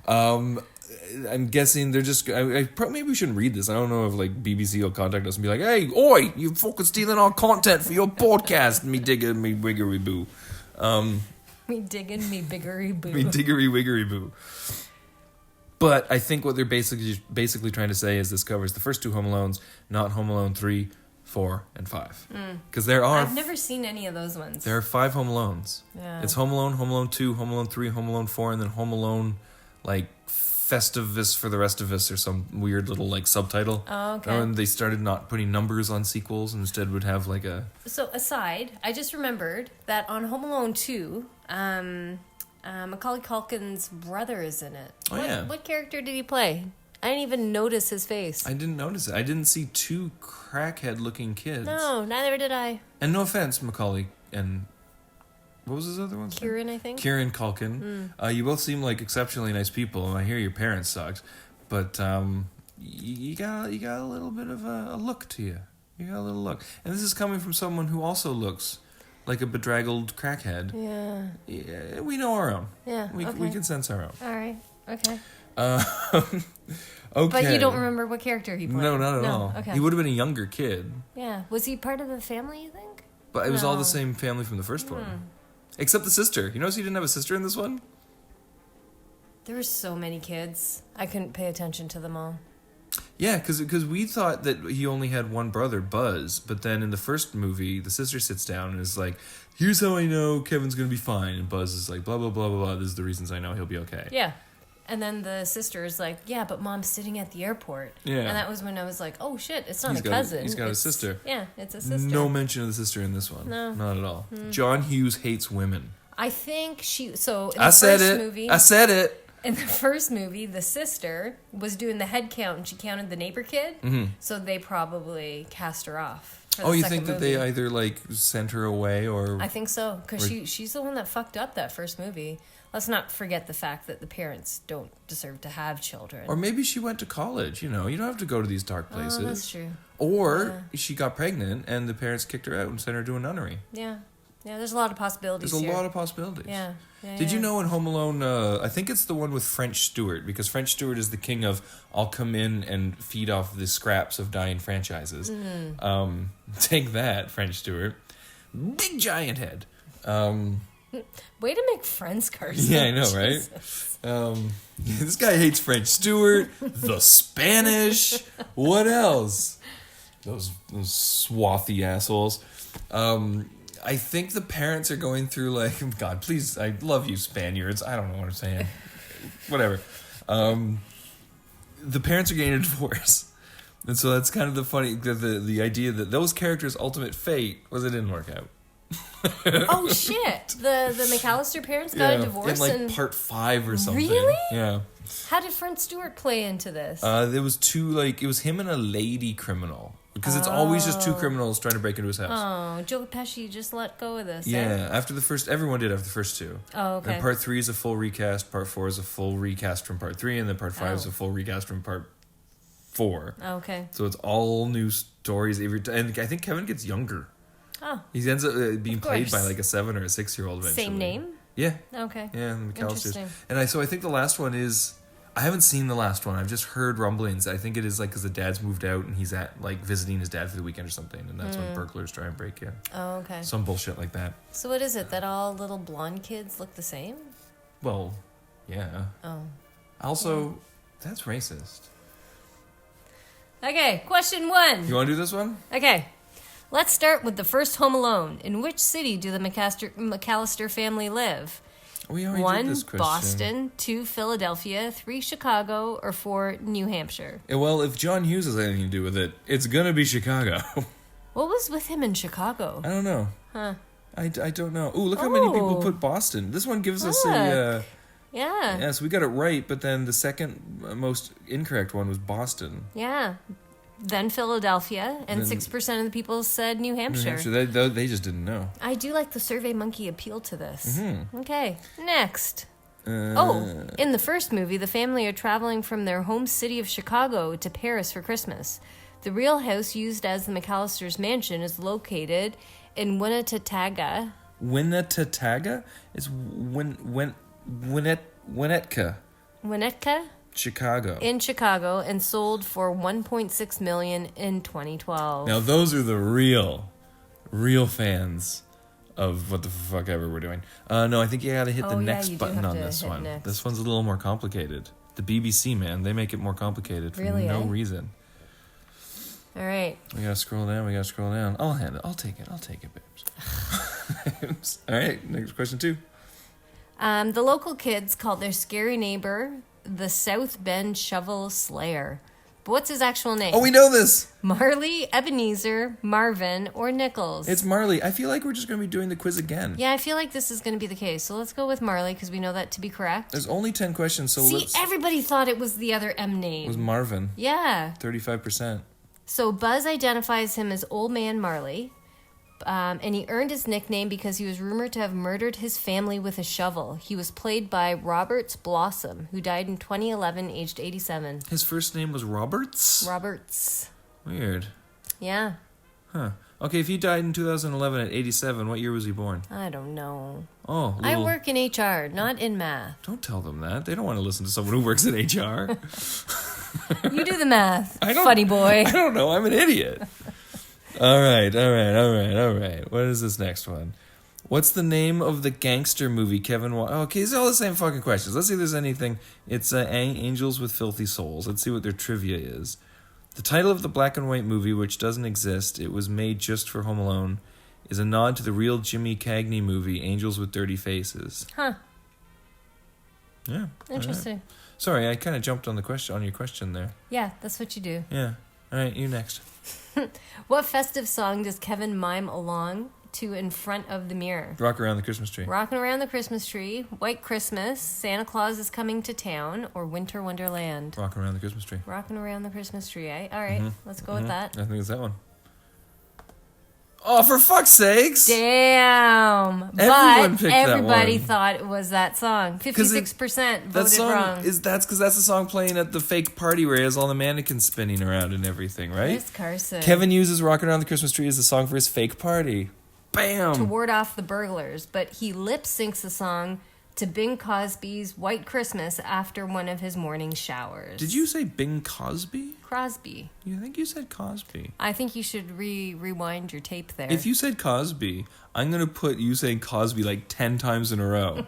[SPEAKER 2] I'm guessing they're just. Maybe we shouldn't read this. I don't know if like BBC will contact us and be like, "Hey, oi, you fucking stealing our content for your podcast." Me digging, me wiggery boo.
[SPEAKER 3] Me digging, me biggery boo.
[SPEAKER 2] Me diggery wiggery boo. But I think what they're basically trying to say is this covers the first two Home Alones, not Home Alone 3, 4, and 5. Because there are...
[SPEAKER 3] I've never seen any of those ones.
[SPEAKER 2] There are 5 Home Alones.
[SPEAKER 3] Yeah.
[SPEAKER 2] It's Home Alone 2, Home Alone 3, Home Alone 4, and then Home Alone, like, festive for the rest of us or some weird little like subtitle.
[SPEAKER 3] Oh, okay.
[SPEAKER 2] And they started not putting numbers on sequels and instead would have like a...
[SPEAKER 3] So aside, I just remembered that on Home Alone 2, Macaulay Culkin's brother is in it. What character did he play? I didn't even notice his face.
[SPEAKER 2] I didn't notice it. I didn't see two crackhead-looking kids.
[SPEAKER 3] No, neither did I.
[SPEAKER 2] And no offense, Macaulay and... What was his other one?
[SPEAKER 3] Kieran, I think.
[SPEAKER 2] Kieran Culkin. You both seem like exceptionally nice people, and I hear your parents sucked, but you got a little bit of a look to you. You got a little look, and this is coming from someone who also looks like a bedraggled crackhead. Yeah, we know our own.
[SPEAKER 3] Yeah,
[SPEAKER 2] we can sense our own.
[SPEAKER 3] All right, okay.
[SPEAKER 2] Okay.
[SPEAKER 3] But you don't remember what character he played?
[SPEAKER 2] No, not at all.
[SPEAKER 3] Okay.
[SPEAKER 2] He would have been a younger kid.
[SPEAKER 3] Yeah. Was he part of the family, you think?
[SPEAKER 2] But it was all the same family from the first one. Except the sister. You notice he didn't have a sister in this one?
[SPEAKER 3] There were so many kids. I couldn't pay attention to them all.
[SPEAKER 2] Yeah, because we thought that he only had one brother, Buzz. But then in the first movie, the sister sits down and is like, here's how I know Kevin's going to be fine. And Buzz is like, blah, blah, blah, blah, blah. This is the reasons I know he'll be okay.
[SPEAKER 3] Yeah. And then the sister is like, yeah, but Mom's sitting at the airport. Yeah. And that was when I was like, oh, shit, it's not a cousin.
[SPEAKER 2] He's got a sister.
[SPEAKER 3] Yeah, it's a sister.
[SPEAKER 2] No mention of the sister in this one. No. Not at all. John Hughes hates women.
[SPEAKER 3] I think she... So, in
[SPEAKER 2] I said it.
[SPEAKER 3] In the first movie, the sister was doing the head count and she counted the neighbor kid. Mm-hmm. So they probably cast her off.
[SPEAKER 2] Oh, you think that they either, like, sent her away or...
[SPEAKER 3] I think so, because she's the one that fucked up that first movie. Let's not forget the fact that the parents don't deserve to have children.
[SPEAKER 2] Or maybe she went to college, you know. You don't have to go to these dark places.
[SPEAKER 3] Oh, that's true.
[SPEAKER 2] Or she got pregnant and the parents kicked her out and sent her to a nunnery.
[SPEAKER 3] Yeah. Yeah, there's a lot of possibilities
[SPEAKER 2] There's a lot of possibilities.
[SPEAKER 3] Yeah.
[SPEAKER 2] Did you know in Home Alone, I think it's the one with French Stewart, because French Stewart is the king of, I'll come in and feed off the scraps of dying franchises. Take that, French Stewart. Big giant head.
[SPEAKER 3] Way to make friends, Carson.
[SPEAKER 2] Yeah, I know, right? This guy hates French Stewart, the Spanish. What else? Those swathy assholes. I think the parents are going through like, God, please, I love you, Spaniards. I don't know what I'm saying. Whatever. The parents are getting a divorce. And so that's kind of the idea that those characters' ultimate fate was it didn't work out.
[SPEAKER 3] Oh shit! The McAllister parents got a divorce
[SPEAKER 2] in like part 5 or something.
[SPEAKER 3] Really?
[SPEAKER 2] Yeah.
[SPEAKER 3] How did French Stewart play into this?
[SPEAKER 2] There was it was him and a lady criminal. Because it's always just two criminals trying to break into his house.
[SPEAKER 3] Oh, Joe Pesci just let go of this.
[SPEAKER 2] Yeah, after the first, everyone did after the first two.
[SPEAKER 3] Oh, okay.
[SPEAKER 2] And part 3 is a full recast, part 4 is a full recast from part 3, and then part 5 is a full recast from part 4.
[SPEAKER 3] Oh, okay.
[SPEAKER 2] So it's all new stories every time. And I think Kevin gets younger.
[SPEAKER 3] Oh.
[SPEAKER 2] He ends up being played by like a 7 or a 6-year-old eventually.
[SPEAKER 3] Same name?
[SPEAKER 2] Yeah.
[SPEAKER 3] Okay.
[SPEAKER 2] Yeah, the McAllisters. And so I think the last one is... I haven't seen the last one. I've just heard rumblings. I think it is like because the dad's moved out and he's at like visiting his dad for the weekend or something, and that's when burglars try and break in.
[SPEAKER 3] Oh, okay.
[SPEAKER 2] Some bullshit like that.
[SPEAKER 3] So what is it, that all little blonde kids look the same?
[SPEAKER 2] Well, yeah.
[SPEAKER 3] Oh.
[SPEAKER 2] Also, that's racist.
[SPEAKER 3] Okay, question 1.
[SPEAKER 2] You want to do this one?
[SPEAKER 3] Okay. Let's start with the first Home Alone. In which city do the McAllister family live?
[SPEAKER 2] We already
[SPEAKER 3] 1,
[SPEAKER 2] did this question.
[SPEAKER 3] Boston, 2, Philadelphia, 3, Chicago, or 4, New Hampshire.
[SPEAKER 2] Yeah, well, if John Hughes has anything to do with it, it's gonna be Chicago.
[SPEAKER 3] What was with him in Chicago?
[SPEAKER 2] I don't know.
[SPEAKER 3] Huh.
[SPEAKER 2] I don't know. Ooh, look how many people put Boston. This one gives us a...
[SPEAKER 3] yeah.
[SPEAKER 2] Yeah, so we got it right, but then the second most incorrect one was Boston.
[SPEAKER 3] Yeah. Then Philadelphia, and 6% of the people said New Hampshire.
[SPEAKER 2] They just didn't know.
[SPEAKER 3] I do like the Survey Monkey appeal to this.
[SPEAKER 2] Mm-hmm.
[SPEAKER 3] Okay, next. In the first movie, the family are traveling from their home city of Chicago to Paris for Christmas. The real house used as the McAllisters' mansion is located in Winnetagaga.
[SPEAKER 2] Winnetagaga? It's Winnetka.
[SPEAKER 3] Winnetka?
[SPEAKER 2] Chicago.
[SPEAKER 3] In Chicago, and sold for $1.6 million in 2012.
[SPEAKER 2] Now those are the real fans of what the fuck ever we're doing. No, I think you gotta hit the next button on this one. Next. This one's a little more complicated. The BBC, man, they make it more complicated for no reason.
[SPEAKER 3] All right.
[SPEAKER 2] We gotta scroll down. I'll handle it. I'll take it, babes. All right, next question 2.
[SPEAKER 3] The local kids called their scary neighbor the South Bend Shovel Slayer. But what's his actual name?
[SPEAKER 2] Oh, we know this.
[SPEAKER 3] Marley, Ebenezer, Marvin, or Nichols?
[SPEAKER 2] It's Marley. I feel like we're just going to be doing the quiz again.
[SPEAKER 3] Yeah, I feel like this is going to be the case. So let's go with Marley because we know that to be correct.
[SPEAKER 2] There's only 10 questions, so
[SPEAKER 3] See, everybody thought it was the other M name.
[SPEAKER 2] It was Marvin.
[SPEAKER 3] Yeah.
[SPEAKER 2] 35%.
[SPEAKER 3] So Buzz identifies him as Old Man Marley. And he earned his nickname because he was rumored to have murdered his family with a shovel. He was played by Roberts Blossom, who died in 2011, aged 87.
[SPEAKER 2] His first name was Roberts?
[SPEAKER 3] Roberts.
[SPEAKER 2] Weird.
[SPEAKER 3] Yeah.
[SPEAKER 2] Huh. Okay, if he died in 2011 at 87, what year was he born?
[SPEAKER 3] I don't know.
[SPEAKER 2] Oh,
[SPEAKER 3] I work in HR, not in math.
[SPEAKER 2] Don't tell them that. They don't want to listen to someone who works in HR.
[SPEAKER 3] You do the math, funny boy.
[SPEAKER 2] I don't know. I'm an idiot. All right. What is this next one? What's the name of the gangster movie Kevin okay, it's all the same fucking questions. Let's see if there's anything. It's Angels with Filthy Souls. Let's see what their trivia is. The title of the black and white movie, which doesn't exist, it was made just for Home Alone, is a nod to the real Jimmy Cagney movie, Angels with Dirty Faces.
[SPEAKER 3] Huh.
[SPEAKER 2] Yeah.
[SPEAKER 3] Interesting.
[SPEAKER 2] Right. Sorry, I kind of jumped on your question there.
[SPEAKER 3] Yeah, that's what you do.
[SPEAKER 2] Yeah. All right, you next.
[SPEAKER 3] What festive song does Kevin mime along to in front of the mirror?
[SPEAKER 2] Rock Around the Christmas Tree.
[SPEAKER 3] Rockin' Around the Christmas Tree, White Christmas, Santa Claus is Coming to Town, or Winter Wonderland?
[SPEAKER 2] Rockin' Around the Christmas Tree.
[SPEAKER 3] Rockin' Around the Christmas Tree, eh? All right, let's go with that.
[SPEAKER 2] I think it's that one. Oh, for fuck's sakes!
[SPEAKER 3] Damn!
[SPEAKER 2] Everyone picked
[SPEAKER 3] everybody
[SPEAKER 2] that one.
[SPEAKER 3] thought it was that song. 56% voted wrong.
[SPEAKER 2] That's because that's the song playing at the fake party where he has all the mannequins spinning around and everything, right?
[SPEAKER 3] Chris Carson.
[SPEAKER 2] Kevin uses "Rockin' Around the Christmas Tree" as the song for his fake party. Bam!
[SPEAKER 3] To ward off the burglars, but he lip syncs the song to Bing Crosby's White Christmas after one of his morning showers.
[SPEAKER 2] Did you say Bing Crosby?
[SPEAKER 3] Crosby.
[SPEAKER 2] You think you said Cosby?
[SPEAKER 3] I think you should rewind your tape there.
[SPEAKER 2] If you said Cosby, I'm going to put you saying Cosby like 10 times in a row.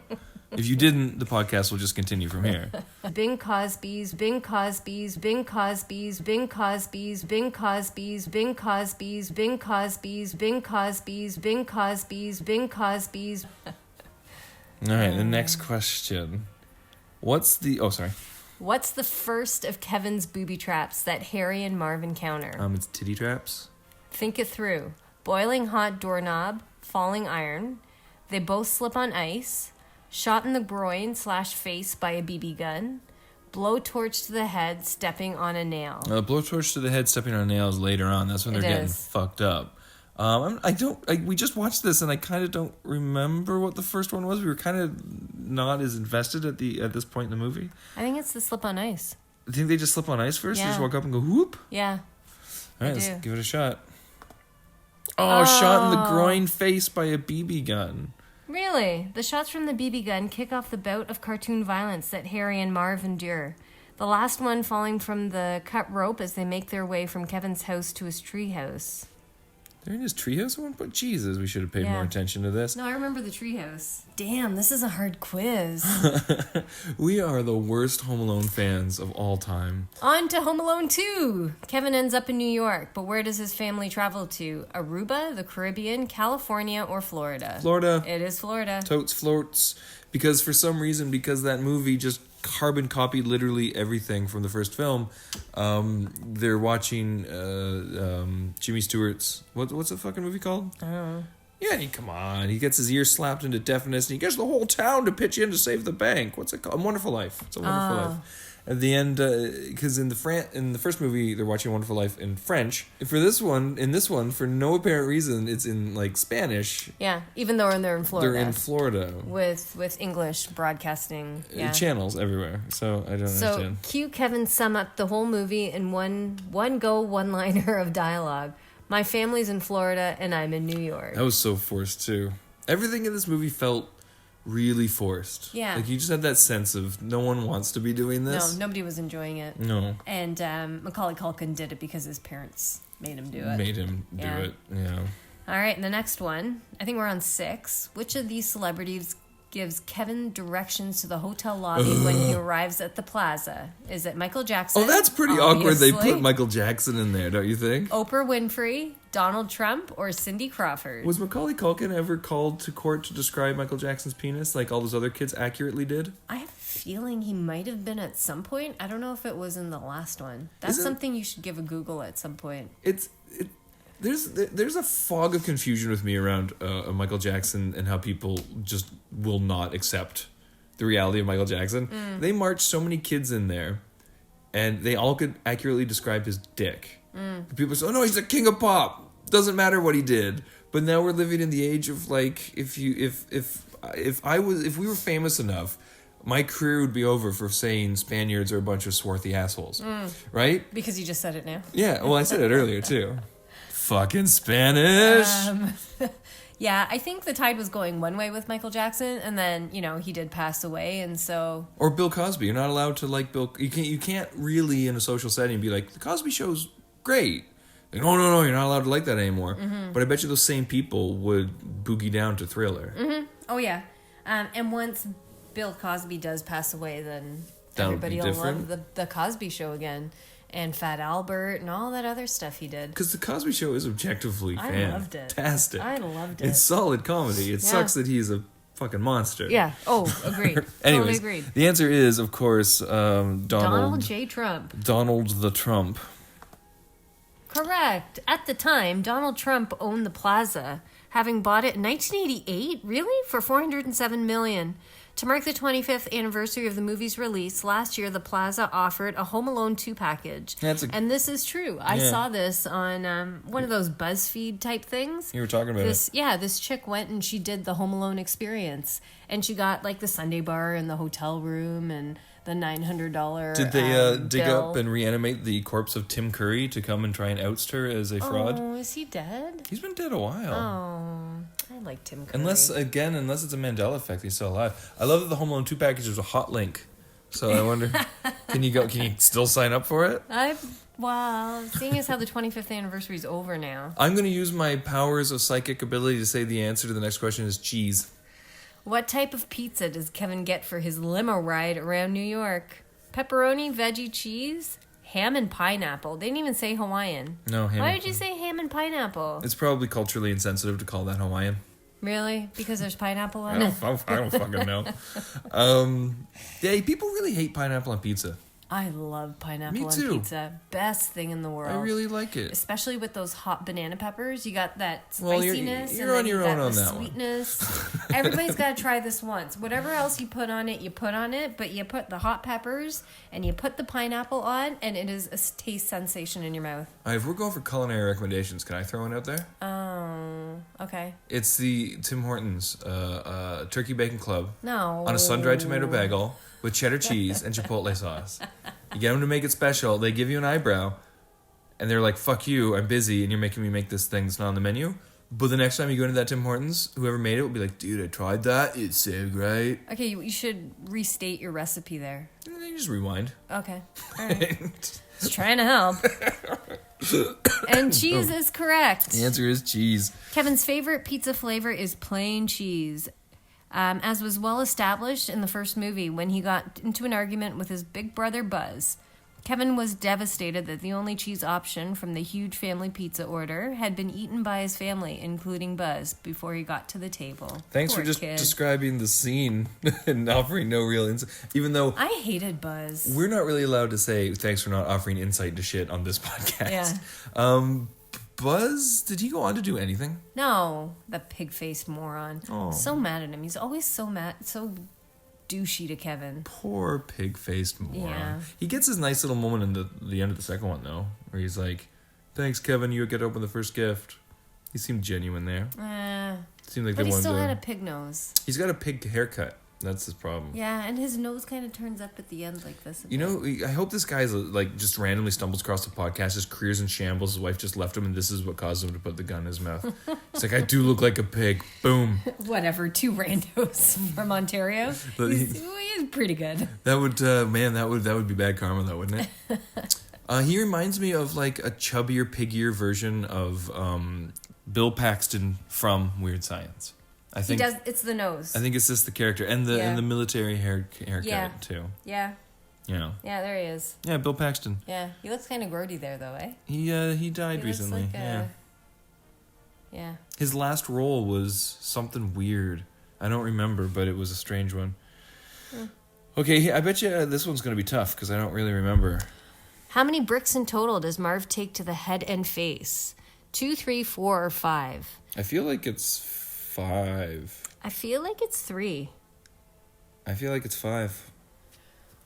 [SPEAKER 2] If you didn't, the podcast will just continue from here.
[SPEAKER 3] Bing Crosby's, Bing Crosby's, Bing Crosby's, Bing Crosby's, Bing Crosby's, Bing Crosby's, Bing Crosby's, Bing Crosby's, Bing Crosby's, Bing Crosby's.
[SPEAKER 2] All right, the next question. What's the
[SPEAKER 3] first of Kevin's booby traps that Harry and Marv encounter?
[SPEAKER 2] It's titty traps.
[SPEAKER 3] Think it through. Boiling hot doorknob, falling iron. They both slip on ice. Shot in the groin/face by a BB gun. Blowtorch to the head, stepping on a nail.
[SPEAKER 2] Blowtorch to the head, stepping on nails later on. That's when they're getting fucked up. We just watched this and I kind of don't remember what the first one was. We were kind of not as invested at this point in the movie.
[SPEAKER 3] I think it's the slip on ice.
[SPEAKER 2] I think they just slip on ice first.
[SPEAKER 3] Yeah.
[SPEAKER 2] They just walk up and go whoop.
[SPEAKER 3] Yeah.
[SPEAKER 2] All right, let's give it a shot. Oh, shot in the groin face by a BB gun.
[SPEAKER 3] Really? The shots from the BB gun kick off the bout of cartoon violence that Harry and Marv endure. The last one falling from the cut rope as they make their way from Kevin's house to his treehouse.
[SPEAKER 2] They're in his treehouse at one point? Jesus, we should have paid more attention to this.
[SPEAKER 3] No, I remember the treehouse. Damn, this is a hard quiz.
[SPEAKER 2] We are the worst Home Alone fans of all time.
[SPEAKER 3] On to Home Alone 2. Kevin ends up in New York, but where does his family travel to? Aruba, the Caribbean, California, or Florida?
[SPEAKER 2] Florida.
[SPEAKER 3] It is Florida.
[SPEAKER 2] Totes floats. Because for some reason, because that movie just carbon copied literally everything from the first film, they're watching Jimmy Stewart's what's the fucking movie called?
[SPEAKER 3] I don't know.
[SPEAKER 2] Yeah, come on. He gets his ear slapped into deafness and he gets the whole town to pitch in to save the bank. What's it called? A Wonderful Life. It's A Wonderful Life. At the end, because in the first movie they're watching Wonderful Life in French. In this one, for no apparent reason, it's in like Spanish.
[SPEAKER 3] Yeah, even though they're in Florida.
[SPEAKER 2] They're in Florida
[SPEAKER 3] with English broadcasting. Yeah.
[SPEAKER 2] Channels everywhere. So I don't understand.
[SPEAKER 3] So cue Kevin sum up the whole movie in one-liner of dialogue. My family's in Florida and I'm in New York.
[SPEAKER 2] That was so forced too. Everything in this movie felt really forced.
[SPEAKER 3] Yeah.
[SPEAKER 2] Like you just had that sense of no one wants to be doing this.
[SPEAKER 3] No, nobody was enjoying it.
[SPEAKER 2] No.
[SPEAKER 3] And Macaulay Culkin did it because his parents made him do it.
[SPEAKER 2] Made him do it, yeah.
[SPEAKER 3] All right, and the next one, I think we're on 6. Which of these gives Kevin directions to the hotel lobby when he arrives at the plaza? Is it Michael Jackson?
[SPEAKER 2] Oh, that's pretty awkward. They put Michael Jackson in there, don't you think?
[SPEAKER 3] Oprah Winfrey, Donald Trump, or Cindy Crawford?
[SPEAKER 2] Was Macaulay Culkin ever called to court to describe Michael Jackson's penis like all those other kids accurately did?
[SPEAKER 3] I have a feeling he might have been at some point. I don't know if it was in the last one. That's something you should give a Google at some point.
[SPEAKER 2] There's a fog of confusion with me around Michael Jackson and how people just will not accept the reality of Michael Jackson. They marched so many kids in there, and they all could accurately describe his dick. People say, "Oh no, he's the king of pop. Doesn't matter what he did." But now we're living in the age of like, if we were famous enough, my career would be over for saying Spaniards are a bunch of swarthy assholes, right?
[SPEAKER 3] Because you just said it now.
[SPEAKER 2] Yeah, well, I said it earlier too. Fucking Spanish.
[SPEAKER 3] Yeah, I think the tide was going one way with Michael Jackson, and then, he did pass away, and so...
[SPEAKER 2] Or Bill Cosby. You're not allowed to like Bill... You can't really, in a social setting, be like, the Cosby Show's great. Like, no, you're not allowed to like that anymore. But I bet you those same people would boogie down to Thriller.
[SPEAKER 3] Oh, yeah. And once Bill Cosby does pass away, then everybody will love the Cosby Show again. And Fat Albert and all that other stuff he did.
[SPEAKER 2] Because the Cosby Show is objectively fantastic.
[SPEAKER 3] I loved it.
[SPEAKER 2] It's solid comedy. It sucks that he's a fucking monster.
[SPEAKER 3] Yeah. Oh, agreed.
[SPEAKER 2] Anyways,
[SPEAKER 3] totally agreed.
[SPEAKER 2] The answer is, of course,
[SPEAKER 3] Donald J. Trump.
[SPEAKER 2] Donald the Trump.
[SPEAKER 3] Correct. At the time, Donald Trump owned the plaza, having bought it in 1988, really? For $407 million. To mark the 25th anniversary of the movie's release, last year the plaza offered a Home Alone 2 package. And this is true. I saw this on one of those BuzzFeed type things.
[SPEAKER 2] You were talking about it.
[SPEAKER 3] Yeah, this chick went and she did the Home Alone experience. And she got like the Sunday bar in the hotel room and the $900
[SPEAKER 2] Did they dig
[SPEAKER 3] bill.
[SPEAKER 2] up and reanimate the corpse of Tim Curry to come and try and oust her as a fraud?
[SPEAKER 3] Oh, is he dead?
[SPEAKER 2] He's been dead a while.
[SPEAKER 3] Oh, I like Tim Curry.
[SPEAKER 2] Unless it's a Mandela effect, he's still alive. I love that the Home Alone 2 package is a hot link. So I wonder, can you still sign up for it?
[SPEAKER 3] Well, seeing as how the 25th anniversary is over now.
[SPEAKER 2] I'm going to use my powers of psychic ability to say the answer to the next question is cheese.
[SPEAKER 3] What type of pizza does Kevin get for his limo ride around New York? Pepperoni, veggie, cheese, ham and pineapple. They didn't even say Hawaiian.
[SPEAKER 2] No, ham.
[SPEAKER 3] Why would you say ham and pineapple?
[SPEAKER 2] It's probably culturally insensitive to call that Hawaiian.
[SPEAKER 3] Really? Because there's pineapple on it?
[SPEAKER 2] I don't fucking know. Yeah, people really hate pineapple on pizza.
[SPEAKER 3] I love pineapple on pizza. Best thing in the world.
[SPEAKER 2] I really like it.
[SPEAKER 3] Especially with those hot banana peppers. You got that spiciness.
[SPEAKER 2] You're on your own on that
[SPEAKER 3] sweetness. Everybody's got to try this once. Whatever else you put on it, but you put the hot peppers and you put the pineapple on, and it is a taste sensation in your mouth.
[SPEAKER 2] All right, if we're going for culinary recommendations, can I throw one out there?
[SPEAKER 3] Oh, okay.
[SPEAKER 2] It's the Tim Hortons Turkey Bacon Club.
[SPEAKER 3] No.
[SPEAKER 2] On a sun-dried tomato bagel with cheddar cheese and chipotle sauce. You get them to make it special. They give you an eyebrow, and they're like, fuck you, I'm busy, and you're making me make this thing that's not on the menu. But the next time you go into that Tim Hortons, whoever made it will be like, dude, I tried that. It's so great.
[SPEAKER 3] Okay, you should restate your recipe there.
[SPEAKER 2] And then you just rewind.
[SPEAKER 3] Okay. All right. Just trying to help. And cheese is correct.
[SPEAKER 2] The answer is cheese.
[SPEAKER 3] Kevin's favorite pizza flavor is plain cheese. As was well established in the first movie when he got into an argument with his big brother Buzz. Kevin was devastated that the only cheese option from the huge family pizza order had been eaten by his family, including Buzz, before he got to the table.
[SPEAKER 2] Thanks for just describing the scene and offering no real insight. Even though
[SPEAKER 3] I hated Buzz.
[SPEAKER 2] We're not really allowed to say thanks for not offering insight to shit on this podcast. Yeah. Buzz, did he go on to do anything?
[SPEAKER 3] No, that pig-faced moron. Oh. So mad at him. He's always so mad, so douchey to Kevin.
[SPEAKER 2] Poor pig-faced moron.
[SPEAKER 3] Yeah.
[SPEAKER 2] He gets his nice little moment in the end of the second one, though, where he's like, thanks, Kevin, you get to open the first gift. He seemed genuine there. Seemed like
[SPEAKER 3] but he still had a pig nose.
[SPEAKER 2] He's got a pig haircut. That's his problem.
[SPEAKER 3] Yeah, and his nose kind of turns up at the end like this.
[SPEAKER 2] You know, I hope this guy's like just randomly stumbles across the podcast. His career's in shambles. His wife just left him, and this is what caused him to put the gun in his mouth. He's like, I do look like a pig. Boom.
[SPEAKER 3] Whatever. 2 randos from Ontario. He's pretty good.
[SPEAKER 2] That would, that would be bad karma, though, wouldn't it? He reminds me of like a chubbier, piggier version of Bill Paxton from Weird Science. I think
[SPEAKER 3] he does. It's the nose.
[SPEAKER 2] I think it's just the character and the military haircut too.
[SPEAKER 3] Yeah.
[SPEAKER 2] Yeah.
[SPEAKER 3] Yeah, there he is.
[SPEAKER 2] Yeah, Bill Paxton.
[SPEAKER 3] Yeah, he looks kind of grody there, though, eh?
[SPEAKER 2] He died recently.
[SPEAKER 3] Yeah.
[SPEAKER 2] His last role was something weird. I don't remember, but it was a strange one. Okay, I bet you this one's going to be tough because I don't really remember.
[SPEAKER 3] How many bricks in total does Marv take to the head and face? 2, 3, 4, or 5?
[SPEAKER 2] I feel like it's 5.
[SPEAKER 3] I feel like it's 3.
[SPEAKER 2] I feel like it's 5.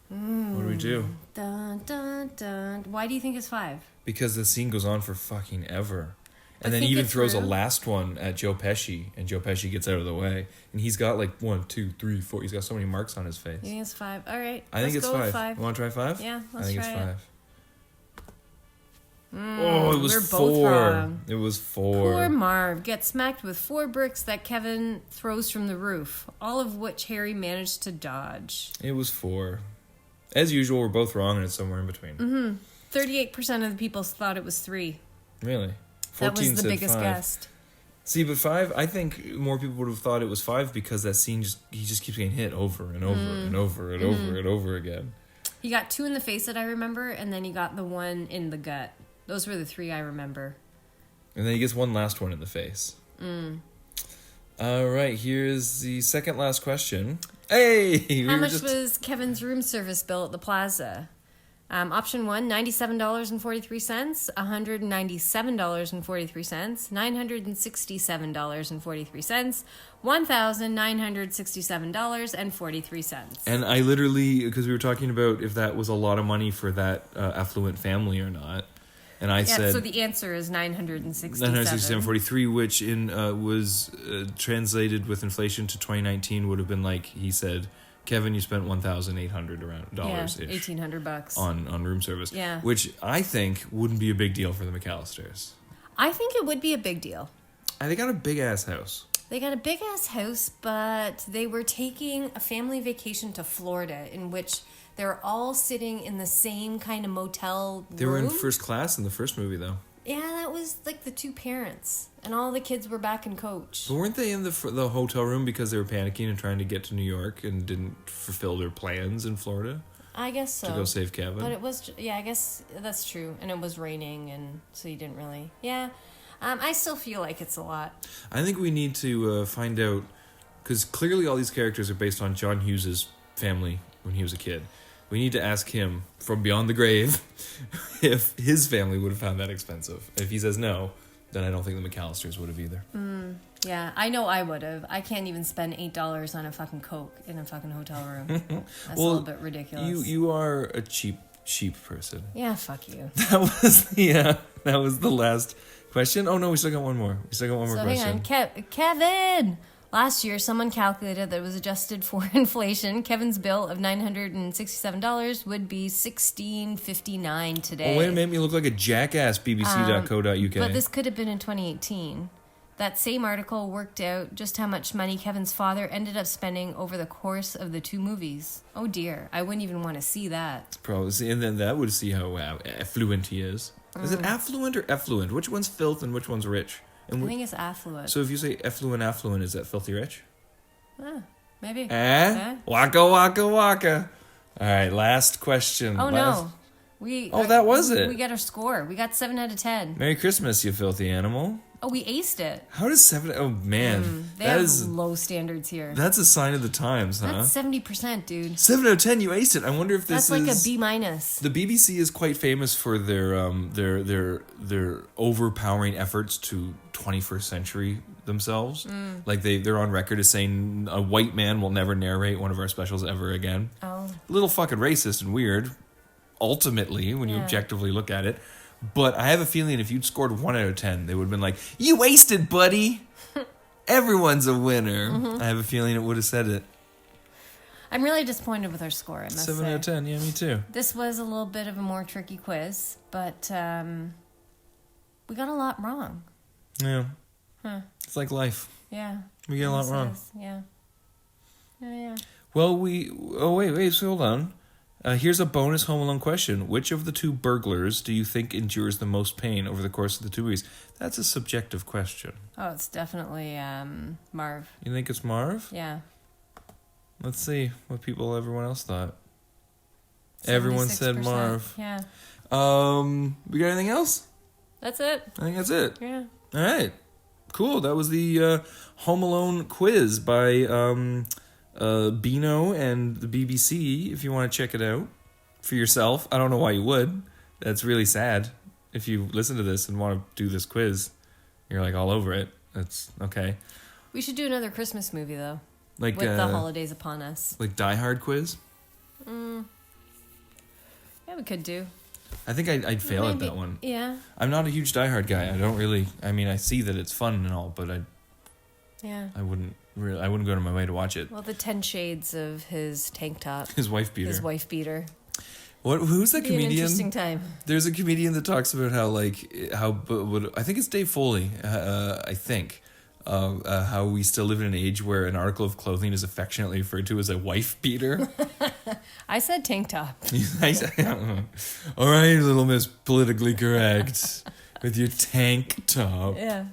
[SPEAKER 2] What do we do?
[SPEAKER 3] Dun, dun, dun. Why do you think it's 5?
[SPEAKER 2] Because the scene goes on for fucking ever. And then he even throws a last one at Joe Pesci, and Joe Pesci gets out of the way. And he's got like 1, 2, 3, 4. He's got so many marks on his face.
[SPEAKER 3] You think it's 5? All right.
[SPEAKER 2] I think it's 5. You want to try 5?
[SPEAKER 3] Yeah, let's try it.
[SPEAKER 2] I think it's 5. It was 4.
[SPEAKER 3] Both wrong.
[SPEAKER 2] It was 4.
[SPEAKER 3] Poor Marv gets smacked with 4 bricks that Kevin throws from the roof, all of which Harry managed to dodge.
[SPEAKER 2] It was 4. As usual, we're both wrong, and it's somewhere in between.
[SPEAKER 3] 38% of the people thought it was 3.
[SPEAKER 2] Really? 14
[SPEAKER 3] that was the
[SPEAKER 2] said
[SPEAKER 3] biggest
[SPEAKER 2] 5.
[SPEAKER 3] guess.
[SPEAKER 2] See, but 5, I think more people would have thought it was 5 because that scene he just keeps getting hit over and over and over and over and over again.
[SPEAKER 3] He got 2 in the face that I remember, and then he got the 1 in the gut. Those were the 3 I remember.
[SPEAKER 2] And then he gets one last one in the face. All right, here's the second last question. Hey!
[SPEAKER 3] How much was Kevin's room service bill at the plaza? Option 1, $97.43, $197.43, $967.43, $1,967.43.
[SPEAKER 2] And I literally, because we were talking about if that was a lot of money for that affluent family or not, and I said...
[SPEAKER 3] so the answer is
[SPEAKER 2] $967.43, which was translated with inflation to 2019 would have been like, he said... Kevin, you spent $1,800 around dollars ish.
[SPEAKER 3] $1,800
[SPEAKER 2] on room service.
[SPEAKER 3] Yeah.
[SPEAKER 2] Which I think wouldn't be a big deal for the McAllisters.
[SPEAKER 3] I think it would be a big deal.
[SPEAKER 2] They got a big ass house.
[SPEAKER 3] They got a big ass house, but they were taking a family vacation to Florida in which they're all sitting in the same kind of motel room.
[SPEAKER 2] They were in first class in the first movie, though.
[SPEAKER 3] Yeah, that was like the 2 parents. And all the kids were back in coach.
[SPEAKER 2] But weren't they in the hotel room because they were panicking and trying to get to New York and didn't fulfill their plans in Florida?
[SPEAKER 3] I guess so.
[SPEAKER 2] To go save Kevin?
[SPEAKER 3] But it was, I guess that's true. And it was raining, and so you didn't really... Yeah. I still feel like it's a lot.
[SPEAKER 2] I think we need to find out... Because clearly all these characters are based on John Hughes' family when he was a kid. We need to ask him from beyond the grave if his family would have found that expensive. If he says no, then I don't think the McAllisters would have either.
[SPEAKER 3] Yeah, I know I would have. I can't even spend $8 on a fucking Coke in a fucking hotel room. That's a little bit ridiculous.
[SPEAKER 2] You are a cheap person.
[SPEAKER 3] Yeah, fuck you.
[SPEAKER 2] That was the last question. Oh no, we still got one more. Question.
[SPEAKER 3] Hang on, Kevin. Last year, someone calculated that it was adjusted for inflation. Kevin's bill of $967 would be $1,659 today.
[SPEAKER 2] Oh, wait, it made me look like a jackass, bbc.co.uk.
[SPEAKER 3] But this could have been in 2018. That same article worked out just how much money Kevin's father ended up spending over the course of the 2 movies. Oh dear, I wouldn't even want to see that.
[SPEAKER 2] Probably, and then that would see how affluent he is. Is it affluent or effluent? Which one's filth and which one's rich?
[SPEAKER 3] I think it's affluent.
[SPEAKER 2] So if you say affluent, is that filthy rich?
[SPEAKER 3] Maybe.
[SPEAKER 2] Waka, waka, waka. All right, last question.
[SPEAKER 3] Oh, no.
[SPEAKER 2] That was it.
[SPEAKER 3] We got our score. We got 7 out of 10.
[SPEAKER 2] Merry Christmas, you filthy animal.
[SPEAKER 3] Oh, we aced it.
[SPEAKER 2] How does 7... Oh, man.
[SPEAKER 3] They have low standards here.
[SPEAKER 2] That's a sign of the times, huh?
[SPEAKER 3] That's 70%, dude.
[SPEAKER 2] 7 out of 10, you aced it. I wonder if this
[SPEAKER 3] is... That's like a B-.
[SPEAKER 2] The BBC is quite famous for their overpowering efforts to 21st century themselves. Like, they're on record as saying a white man will never narrate one of our specials ever again.
[SPEAKER 3] Oh.
[SPEAKER 2] A little fucking racist and weird, ultimately, when you objectively look at it. But I have a feeling if you'd scored 1 out of 10, they would have been like, "You wasted, buddy. Everyone's a winner." I have a feeling it would have said it.
[SPEAKER 3] I'm really disappointed with our score, I must
[SPEAKER 2] 7
[SPEAKER 3] say.
[SPEAKER 2] out of 10, yeah, me too.
[SPEAKER 3] This was a little bit of a more tricky quiz, but we got a lot wrong.
[SPEAKER 2] Yeah. It's like life.
[SPEAKER 3] Yeah.
[SPEAKER 2] We get a lot wrong.
[SPEAKER 3] Yeah. Yeah.
[SPEAKER 2] Well, wait, so hold on. Here's a bonus Home Alone question. Which of the two burglars do you think endures the most pain over the course of the 2 weeks? That's a subjective question.
[SPEAKER 3] Oh, it's definitely Marv.
[SPEAKER 2] You think it's Marv?
[SPEAKER 3] Yeah.
[SPEAKER 2] Let's see what everyone else thought. Everyone said Marv.
[SPEAKER 3] Yeah.
[SPEAKER 2] We got anything else?
[SPEAKER 3] That's it.
[SPEAKER 2] I think that's it.
[SPEAKER 3] Yeah.
[SPEAKER 2] All right. Cool. That was the Home Alone quiz by Beano and the BBC. If you want to check it out for yourself, I don't know why you would. That's really sad. If you listen to this and want to do this quiz, you're like all over it. That's okay.
[SPEAKER 3] We should do another Christmas movie though.
[SPEAKER 2] Like
[SPEAKER 3] with the holidays upon us. Like
[SPEAKER 2] Die Hard quiz.
[SPEAKER 3] Yeah, we could do.
[SPEAKER 2] I think I'd fail at that one.
[SPEAKER 3] Yeah.
[SPEAKER 2] I'm not a huge Die Hard guy. I don't really. I mean, I see that it's fun and all, but I wouldn't go out of my way to watch it.
[SPEAKER 3] Well, the 10 shades of his tank top.
[SPEAKER 2] His wife beater. Who's the comedian? An
[SPEAKER 3] interesting time.
[SPEAKER 2] There's a comedian that talks about how I think it's Dave Foley. I think. How we still live in an age where an article of clothing is affectionately referred to as a wife beater.
[SPEAKER 3] I said tank top.
[SPEAKER 2] All right, little Miss Politically Correct with your tank top.
[SPEAKER 3] Yeah.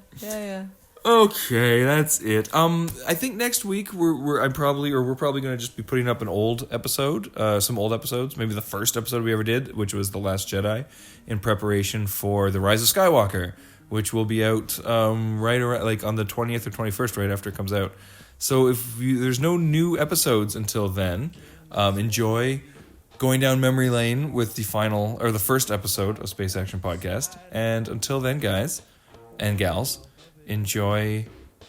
[SPEAKER 2] Okay, that's it. I think next week we're probably going to just be putting up an old episode, some old episodes, maybe the first episode we ever did, which was The Last Jedi, in preparation for The Rise of Skywalker, which will be out right around like on the 20th or 21st, right after it comes out. So there's no new episodes until then, enjoy going down memory lane with the first episode of Space Action Podcast. And until then, guys and gals, enjoy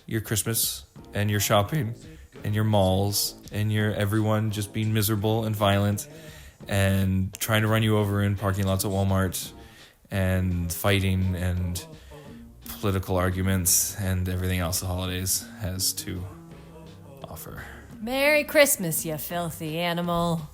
[SPEAKER 2] your Christmas and your shopping and your malls and your everyone just being miserable and violent and trying to run you over in parking lots at Walmart and fighting and political arguments and everything else the holidays has to offer.
[SPEAKER 3] Merry Christmas, you filthy animal.